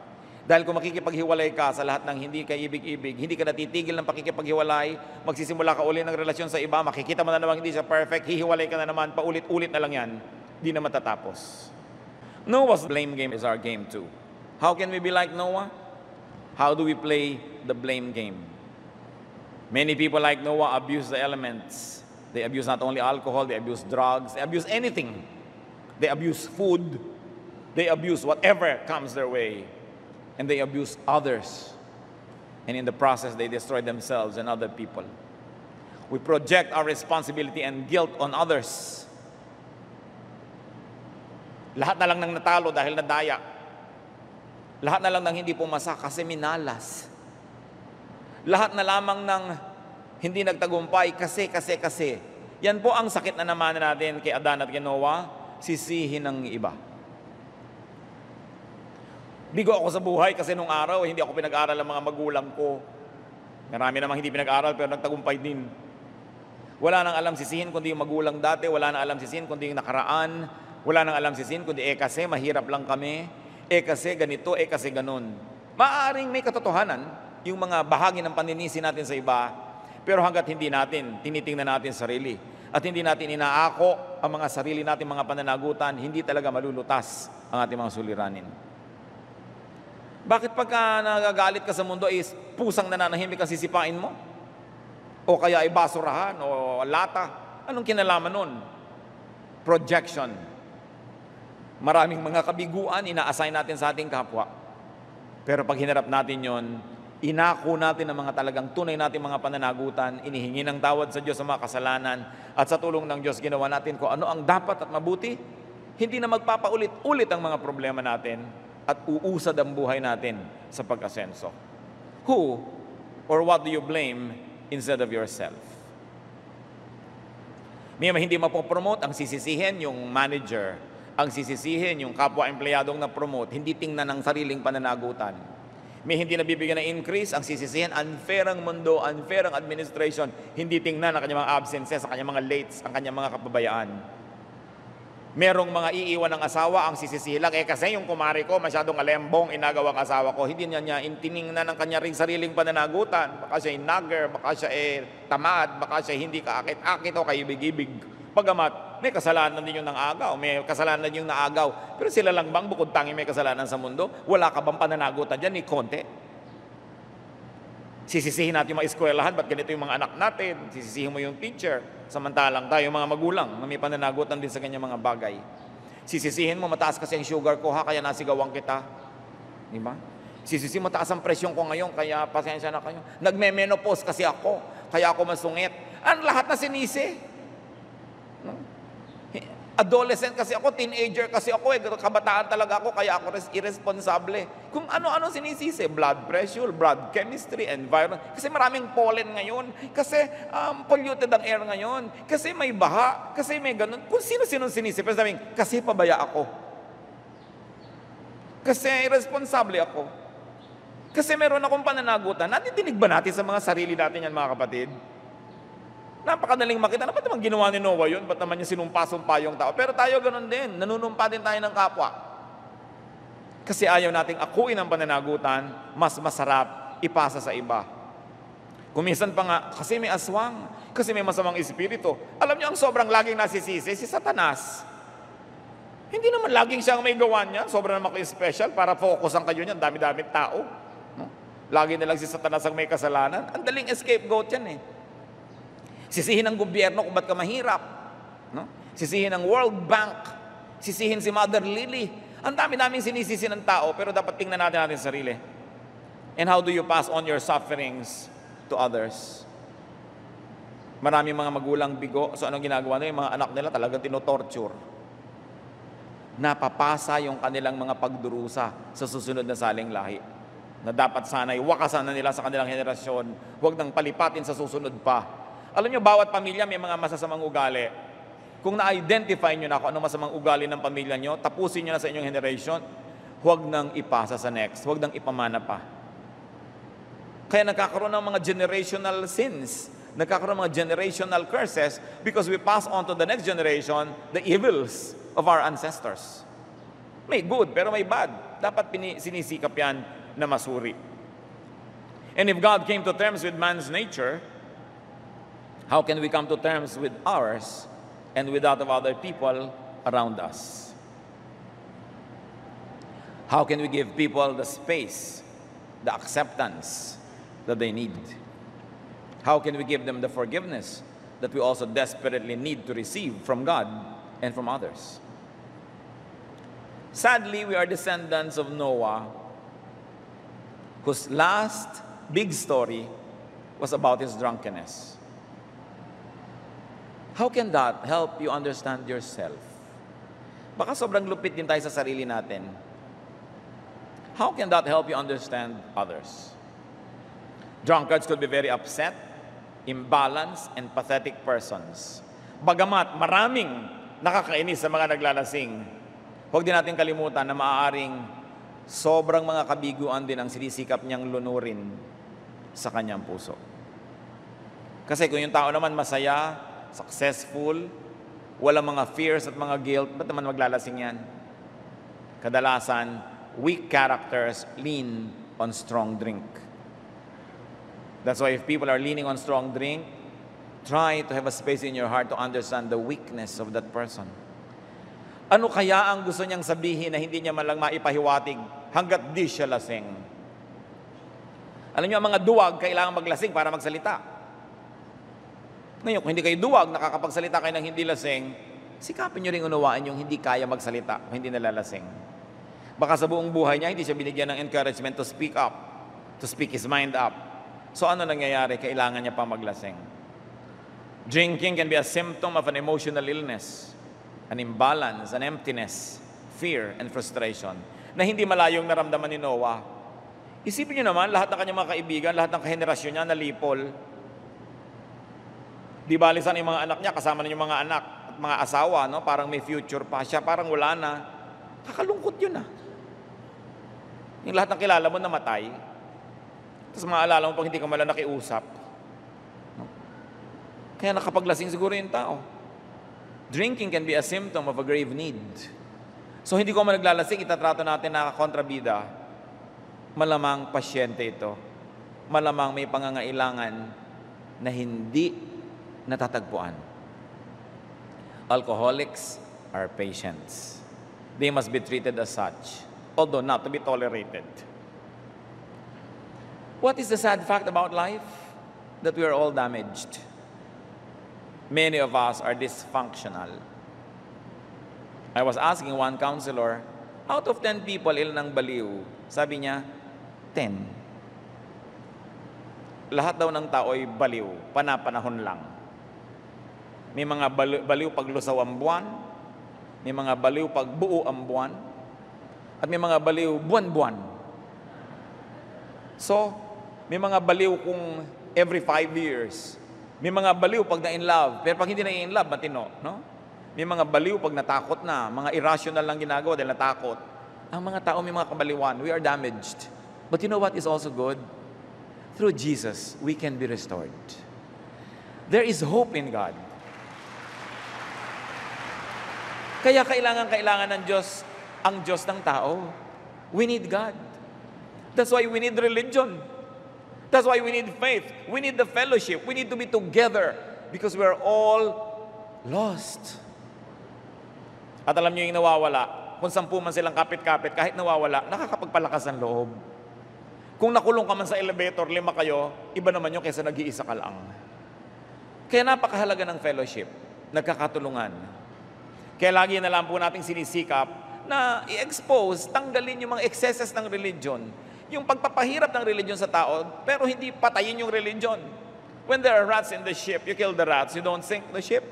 Speaker 2: Dahil kung makikipaghiwalay ka sa lahat ng hindi ka ibig-ibig, hindi ka natitigil ng pakikipaghiwalay, magsisimula ka uli ng relasyon sa iba, makikita mo na naman hindi siya perfect, hihiwalay ka na naman, paulit-ulit na lang yan, hindi na matatapos. Noah's blame game is our game too. How can we be like Noah? How do we play the blame game? Many people like Noah abuse the elements. They abuse not only alcohol, they abuse drugs, they abuse anything. They abuse food. They abuse whatever comes their way. And they abuse others. And in the process, they destroy themselves and other people. We project our responsibility and guilt on others. Lahat na lang ng natalo dahil nadaya. Lahat na lang ng hindi pumasa kasi minalas. Lahat na lamang ng hindi nagtagumpay kasi. Yan po ang sakit na naman natin kay Adan at kay Noah, sisihin ng iba. Bigo ako sa buhay kasi nung araw, hindi ako pinag-aral ang mga magulang ko. Marami namang hindi pinag-aral pero nagtagumpay din. Wala nang alam sisihin kundi yung magulang dati, wala nang alam sisihin kundi yung nakaraan, wala nang alam sisihin kundi kasi mahirap lang kami, kasi ganito, kasi ganun. Maaaring may katotohanan yung mga bahagi ng paninisi natin sa iba, pero hanggat hindi natin tinitingnan natin sarili at hindi natin inaako ang mga sarili natin mga pananagutan, hindi talaga malulutas ang ating mga suliranin. Bakit pagka nagagalit ka sa mundo is pusang nananahimik ang sisipain mo? O kaya ay basurahan o lata? Anong kinalaman nun? Projection. Maraming mga kabiguan ina-assign natin sa ating kapwa. Pero pag hinarap natin yon, inako natin ang mga talagang tunay natin mga pananagutan, inihingi ng tawad sa Diyos sa mga kasalanan, at sa tulong ng Diyos ginawa natin kung ano ang dapat at mabuti. Hindi na magpapaulit-ulit ang mga problema natin at uusad ang buhay natin sa pag-asenso. Who or what do you blame instead of yourself? May hindi mapopromote, ang sisisihin yung manager. Ang sisisihin yung kapwa-empleyadong na-promote, hindi tingnan ng sariling pananagutan. May hindi nabibigyan ng increase, ang sisisihin, unfair ang mundo, unfair ang administration, hindi tingnan ang kanyang mga absences, ang kanyang mga lates, ang kanyang mga kapabayaan. Merong mga iiwan ng asawa, ang sisisihin lang, kasi yung kumari ko, masyadong alembong, inagaw ang asawa ko, hindi niya tiningnan ang kanyang sariling pananagutan, baka siya nagger, baka siya tamad, baka siya hindi kaakit-akit o kaibig-ibig. Pagamat, may kasalanan din yung nang-agaw, may kasalanan yung naagaw. Pero sila lang bang bukod tangi may kasalanan sa mundo? Wala ka bang pananagutan dyan ni konti? Sisisihin natin yung mga eskwelahan, ba't ganito yung mga anak natin? Sisisihin mo yung teacher. Samantalang tayo mga magulang na may pananagutan din sa kanyang mga bagay. Sisisihin mo, mataas kasi ang sugar ko kaya nasigawan kita. Di ba? Sisisihin, mataas ang presyon ko ngayon, kaya pasensya na kayo. Nagme-menopause kasi ako, kaya ako masungit. Ang lahat na sinisi. Adolescent kasi ako, teenager kasi ako, kabataan talaga ako, kaya ako irresponsable. Kung ano-ano sinisisi, blood pressure, blood chemistry, environment. Kasi maraming pollen ngayon, kasi polluted ang air ngayon, kasi may baha, kasi may ganun. Kung sino-sino sinisi, pero sabihin, kasi pabaya ako. Kasi irresponsable ako. Kasi meron akong pananagutan. Natidinig ba natin sa mga sarili natin yan, mga kapatid? Napakadaling makita. Ba't naman ginawa ni Noah yun? Ba't naman niya sinumpa-sumpa yung tao? Pero tayo ganun din. Nanunumpa din tayo ng kapwa. Kasi ayaw nating akuin ang pananagutan, mas masarap ipasa sa iba. Kuminsan pa nga, kasi may aswang, kasi may masamang espiritu. Alam niyo, ang sobrang laging nasisisi, si Satanas. Hindi naman laging siyang may gawa niyan. Sobrang naman kayo special para focus ang kayo niyan. Dami-daming tao. No? Lagi na lang si Satanas ang may kasalanan. Ang daling scapegoat yan eh. Sisihin ng gobyerno kung ba't ka mahirap. No? Sisihin ng World Bank. Sisihin si Mother Lily. Ang dami-daming sinisisi ng tao, pero dapat tingnan natin sarili. And how do you pass on your sufferings to others? Maraming mga magulang bigo. So anong ginagawa nila? Yung mga anak nila talagang tinotorture. Napapasa yung kanilang mga pagdurusa sa susunod na saling lahi. Na dapat sana'y wakasan na nila sa kanilang henerasyon. Huwag nang palipatin sa susunod pa. Alam nyo, bawat pamilya may mga masasamang ugali. Kung na-identify nyo na kung anong masamang ugali ng pamilya nyo, tapusin nyo na sa inyong generation, huwag nang ipasa sa next. Huwag nang ipamana pa. Kaya nagkakaroon ng mga generational sins. Nagkakaroon ng mga generational curses because we pass on to the next generation the evils of our ancestors. May good, pero may bad. Dapat sinisikap yan na masuri. And if God came to terms with man's nature, how can we come to terms with ours and with that of other people around us? How can we give people the space, the acceptance that they need? How can we give them the forgiveness that we also desperately need to receive from God and from others? Sadly, we are descendants of Noah, whose last big story was about his drunkenness. How can that help you understand yourself? Baka sobrang lupit din tayo sa sarili natin. How can that help you understand others? Drunkards could be very upset, imbalanced, and pathetic persons. Bagamat maraming nakakainis sa mga naglalasing, huwag din natin kalimutan na maaaring sobrang mga kabiguan din ang sinisikap niyang lunurin sa kanyang puso. Kasi kung yung tao naman masaya, successful, walang mga fears at mga guilt, ba't naman maglalasing yan? Kadalasan, weak characters lean on strong drink. That's why if people are leaning on strong drink, try to have a space in your heart to understand the weakness of that person. Ano kaya ang gusto niyang sabihin na hindi niya man lang maipahiwatig hanggat di siya lasing? Alam niyo, ang mga duwag kailangan maglasing para magsalita. Ngayon, kung hindi kayo duwag, nakakapagsalita kayo ng hindi lasing, sikapin niyo rin unawaan yung hindi kaya magsalita, kung hindi nalalasing. Baka sa buong buhay niya, hindi siya binigyan ng encouragement to speak up, to speak his mind up. So ano nangyayari? Kailangan niya pa maglasing. Drinking can be a symptom of an emotional illness, an imbalance, an emptiness, fear, and frustration na hindi malayong naramdaman ni Noah. Isipin niyo naman, lahat ng kanyang mga kaibigan, lahat ng kahenerasyon niya nalipol. Di balisan yung mga anak niya, kasama na yung mga anak at mga asawa, no? Parang may future pa siya, parang wala na. Kakalungkot yun ah. Yung lahat ng kilala mo namatay. Tapos maalala mo pag hindi ka mala nakiusap. No? Kaya nakapaglasing siguro yung tao. Drinking can be a symptom of a grave need. So hindi ko man naglalasing, itatrato natin na kontrabida. Malamang pasyente ito. Malamang may pangangailangan na hindi natatagpuan. Alcoholics are patients. They must be treated as such, although not to be tolerated. What is the sad fact about life? That we are all damaged. Many of us are dysfunctional. I was asking one counselor, out of 10 people, ilan ang baliw? Sabi niya, 10. Lahat daw ng tao ay baliw, panapanahon lang. May mga baliw pag lusaw ang buwan, may mga baliw pag buo ang buwan, at may mga baliw buwan-buwan. So, may mga baliw kung every 5 years. May mga baliw pag na-in love. Pero pag hindi na-in love, matino. No? May mga baliw pag natakot na. Mga irrational lang ginagawa dahil natakot. Ang mga tao may mga kabaliwan. We are damaged. But you know what is also good? Through Jesus, we can be restored. There is hope in God. Kaya kailangan ng Diyos ang Diyos ng tao. We need God. That's why we need religion. That's why we need faith. We need the fellowship. We need to be together because we're all lost. At alam niyo yung nawawala, kung 10 man silang kapit-kapit, kahit nawawala, nakakapagpalakas ang loob. Kung nakulong ka man sa elevator, 5 kayo, iba naman yun kaysa nag-iisa ka lang. Kaya napakahalaga ng fellowship, nagkakatulungan. Kaya lagi na lang po nating sinisikap na i-expose, tanggalin yung mga excesses ng religion. Yung pagpapahirap ng religion sa tao, pero hindi patayin yung religion. When there are rats in the ship, you kill the rats, you don't sink the ship.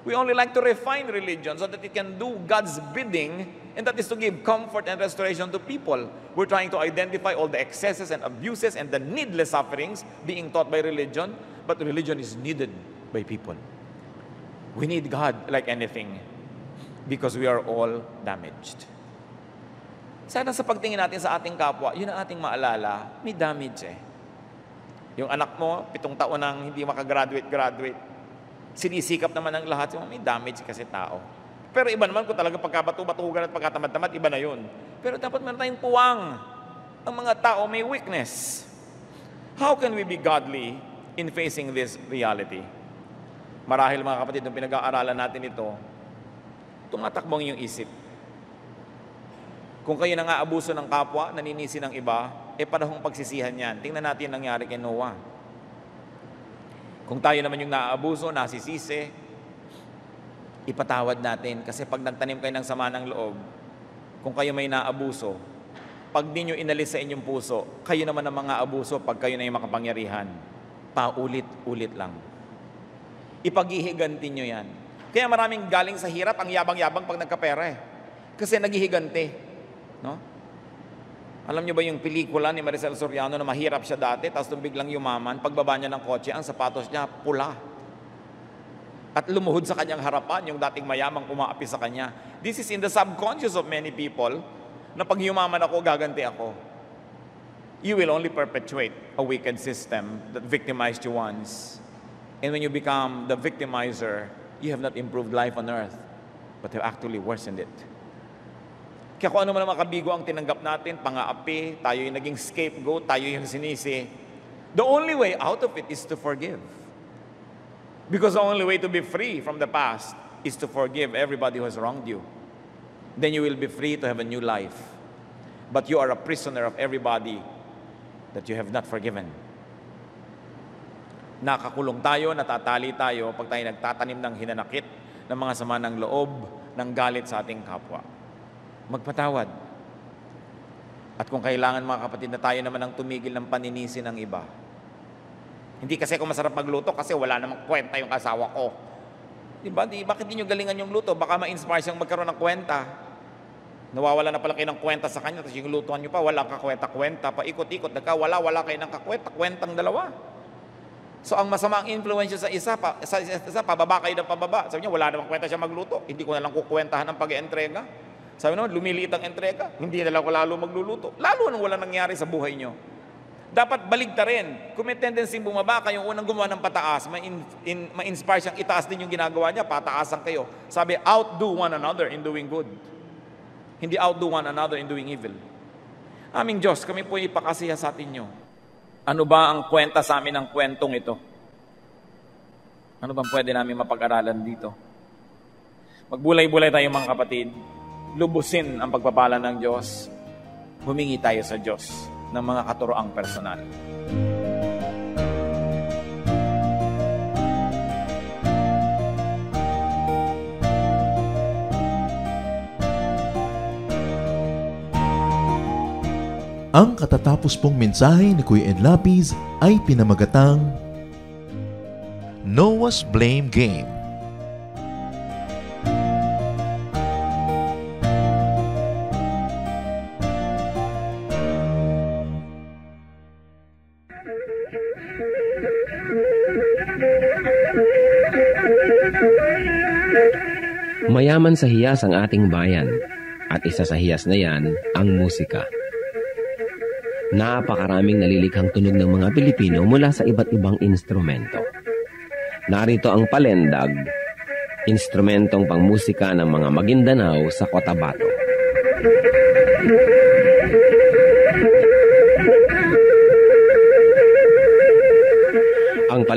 Speaker 2: We only like to refine religion so that it can do God's bidding, and that is to give comfort and restoration to people. We're trying to identify all the excesses and abuses and the needless sufferings being taught by religion, but religion is needed by people. We need God like anything because we are all damaged. Sana sa pagtingin natin sa ating kapwa, yun ang ating maalala, may damage eh. Yung anak mo, 7 taon nang hindi makagraduate, sinisikap naman ng lahat, may damage kasi tao. Pero iba naman kung talaga pagkabatu-batugan at pagkatamad-tamad, iba na yun. Pero dapat meron tayong puwang. Ang mga tao may weakness. How can we be godly in facing this reality? Marahil mga kapatid, nung pinag-aaralan natin ito, tumatakbong yung isip. Kung kayo nang-aabuso ng kapwa, naninisi ng iba, panahong pagsisihan yan. Tingnan natin ang nangyari kay Noah. Kung tayo naman yung naaabuso, nasisisi, ipatawad natin. Kasi pag nagtanim kayo ng sama ng loob, kung kayo may naabuso, pag di nyo inalis sa inyong puso, kayo naman ang mga abuso pag kayo na yung makapangyarihan. Paulit-ulit lang. Ipaghihiganti nyo yan. Kaya maraming galing sa hirap, ang yabang-yabang pag nagkapera eh. Kasi naghihiganti. No? Alam niyo ba yung pelikula ni Maricel Soriano na mahirap siya dati, tapos nung biglang yumaman, pagbaba niya ng kotse, ang sapatos niya pula. At lumuhod sa kanyang harapan, yung dating mayamang umaapi sa kanya. This is in the subconscious of many people, na pag yumaman ako, gaganti ako. You will only perpetuate a wicked system that victimized you once. And when you become the victimizer, you have not improved life on earth, but have actually worsened it. Kaya kung ano man ang makabigo ang tinanggap natin, pang-aapi, tayo yung naging scapegoat, tayo yung sinisi. The only way out of it is to forgive. Because the only way to be free from the past is to forgive everybody who has wronged you. Then you will be free to have a new life. But you are a prisoner of everybody that you have not forgiven. Nakakulong tayo, natatali tayo pag tayo nagtatanim ng hinanakit ng mga sama ng loob, ng galit sa ating kapwa. Magpatawad. At kung kailangan mga kapatid na tayo naman ang tumigil ng paninisi ng iba. Hindi kasi ako masarap magluto kasi wala namang kwenta yung asawa ko. Diba? Bakit di nyo galingan yung luto? Baka ma-inspire siyang magkaroon ng kwenta. Nawawala na pala kayo ng kwenta sa kanya, tapos yung lutuan nyo pa, walang kakwenta-kwenta, paikot-ikot, wala kayo ng kakwenta-kwentang dalawa. So ang masamang influensya sa isa, pababa kayo ng pababa. Sabi niya, wala namang kwenta siya magluto. Hindi ko na lang kukwentahan ng pag-entrega. Sabi naman, lumiliit ang entrega. Hindi na lang ko lalo magluluto. Lalo nang wala nangyari sa buhay nyo. Dapat baligtarin. Kung may tendency bumaba, kayong unang gumawa ng pataas, ma-inspire siyang itaas din yung ginagawa niya, pataasan kayo. Sabi, outdo one another in doing good. Hindi outdo one another in doing evil. Aming Diyos, kami po ipakasiya sa atin nyo. Ano ba ang kwenta sa amin ng kwentong ito? Ano bang pwede namin mapag-aralan dito? Magbulay-bulay tayo mga kapatid. Lubusin ang pagpapala ng Diyos. Humingi tayo sa Diyos ng mga katuroang personal.
Speaker 1: Ang katatapos pong mensahe ni Kuya Ed Lapiz ay pinamagatang Noah's Blame Game.
Speaker 3: Mayaman sa hiyas ang ating bayan, at isa sa hiyas na yan ang musika. Napakaraming nalilikhang tunog ng mga Pilipino mula sa iba't ibang instrumento. Narito ang palendag, instrumentong pangmusika ng mga Maguindanao sa Cotabato.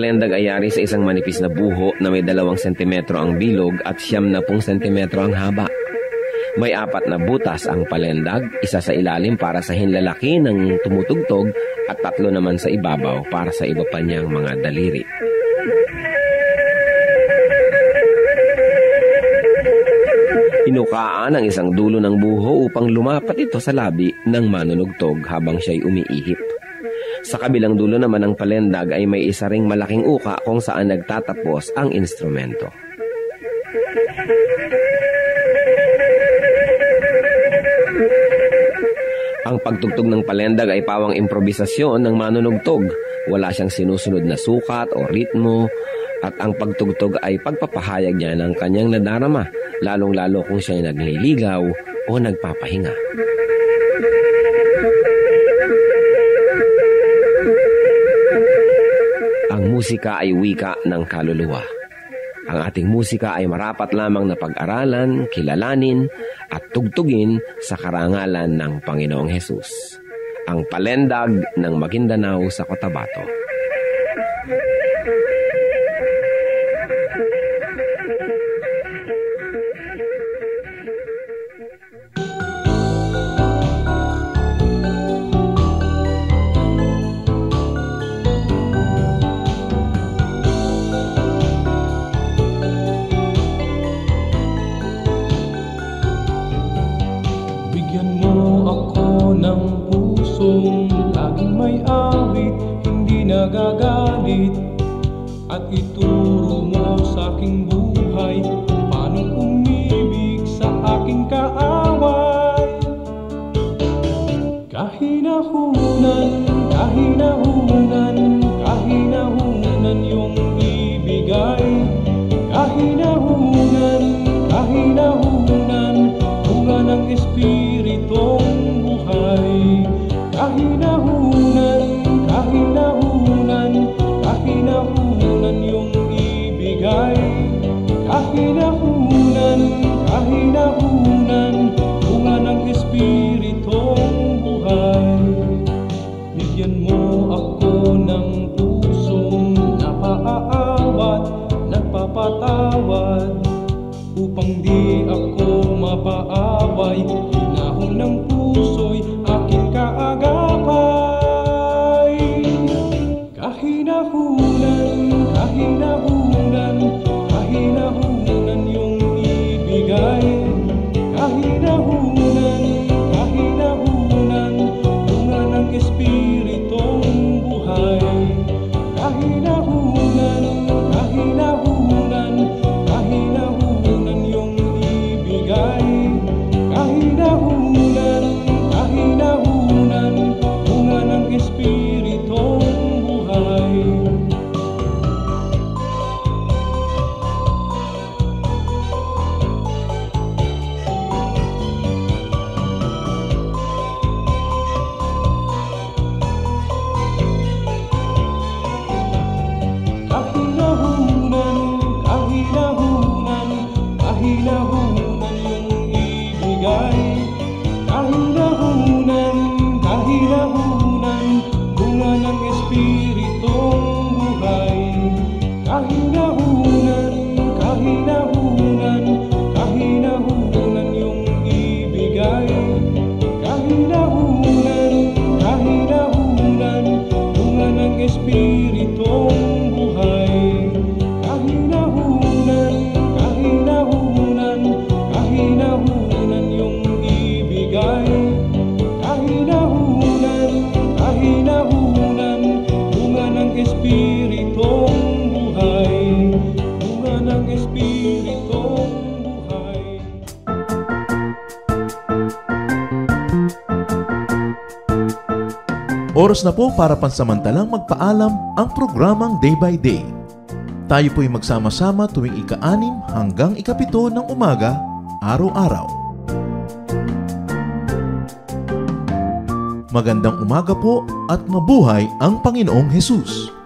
Speaker 3: palendag ay yari sa isang manipis na buho na may 2 sentimetro ang bilog at 90 sentimetro ang haba. May 4 na butas ang palendag, isa sa ilalim para sa hinlalaki ng tumutugtog at 3 naman sa ibabaw para sa iba pa niyang mga daliri. Inukaan ang isang dulo ng buho upang lumapat ito sa labi ng manunugtog habang siya'y umiihip. Sa kabilang dulo naman ng palendag ay may isa ring malaking uka kung saan nagtatapos ang instrumento. Ang pagtugtog ng palendag ay pawang improbisasyon ng manunugtog. Wala siyang sinusunod na sukat o ritmo at ang pagtugtog ay pagpapahayag niya ng kanyang nadarama, lalong-lalo kung siya'y nagliligaw o nagpapahinga. Ang musika ay wika ng kaluluwa. Ang ating musika ay marapat lamang na pag-aralan, kilalanin, at tugtugin sa karangalan ng Panginoong Hesus. Ang palendag ng Maguindanao sa Cotabato.
Speaker 4: Nagagalit at ituro mo sa aking buhay kung paano umibig sa aking kaaway. Kahinahunan, kahinahunan, kahinahunan yung ibigay. Kahinahunan, kahinahunan, bunga ng espiritong buhay. Kahinahunan, kahinahunan, kahinahunan yung ibigay. Kahinahunan, kahinahunan, bunga ng espiritong buhay. Bigyan mo ako ng pusong napaaawat, nagpapatawad, upang di ako mapaaway. Hinahon ng puso'y aking kaagapay. Kahinahunan, kahinahunan, kahinahunan yung ibigay. Kahinahunan, kahinahunan, bunga ng espiritong buhay. Kahinahunan, kahinahunan, kahinahunan yung ibigay. Kahinahunan, kahinahunan, bunga ng espiritong buhay. Kahinahunan, kahinahunan, kahinahunan yung ibigay. Kahinahunan, kahinahunan, bunga ng espiritong buhay. Kahinahunan, kahinahunan, kahinahunan yung ibigay. Kahinahunan, kahinahunan, bunga ng espiritong buhay. Kahinahunan, kahinahunan, kahinahunan yung ibigay. Kahinahunan, kahinahunan, bunga ng espiritong buhay. Bunga ng espiritong buhay.
Speaker 1: Oras na po para pansamantalang magpaalam ang programang Day by Day. Tayo po'y magsama-sama tuwing ika-6 hanggang ika-7 ng umaga, araw-araw. Magandang umaga po at mabuhay ang Panginoong Hesus!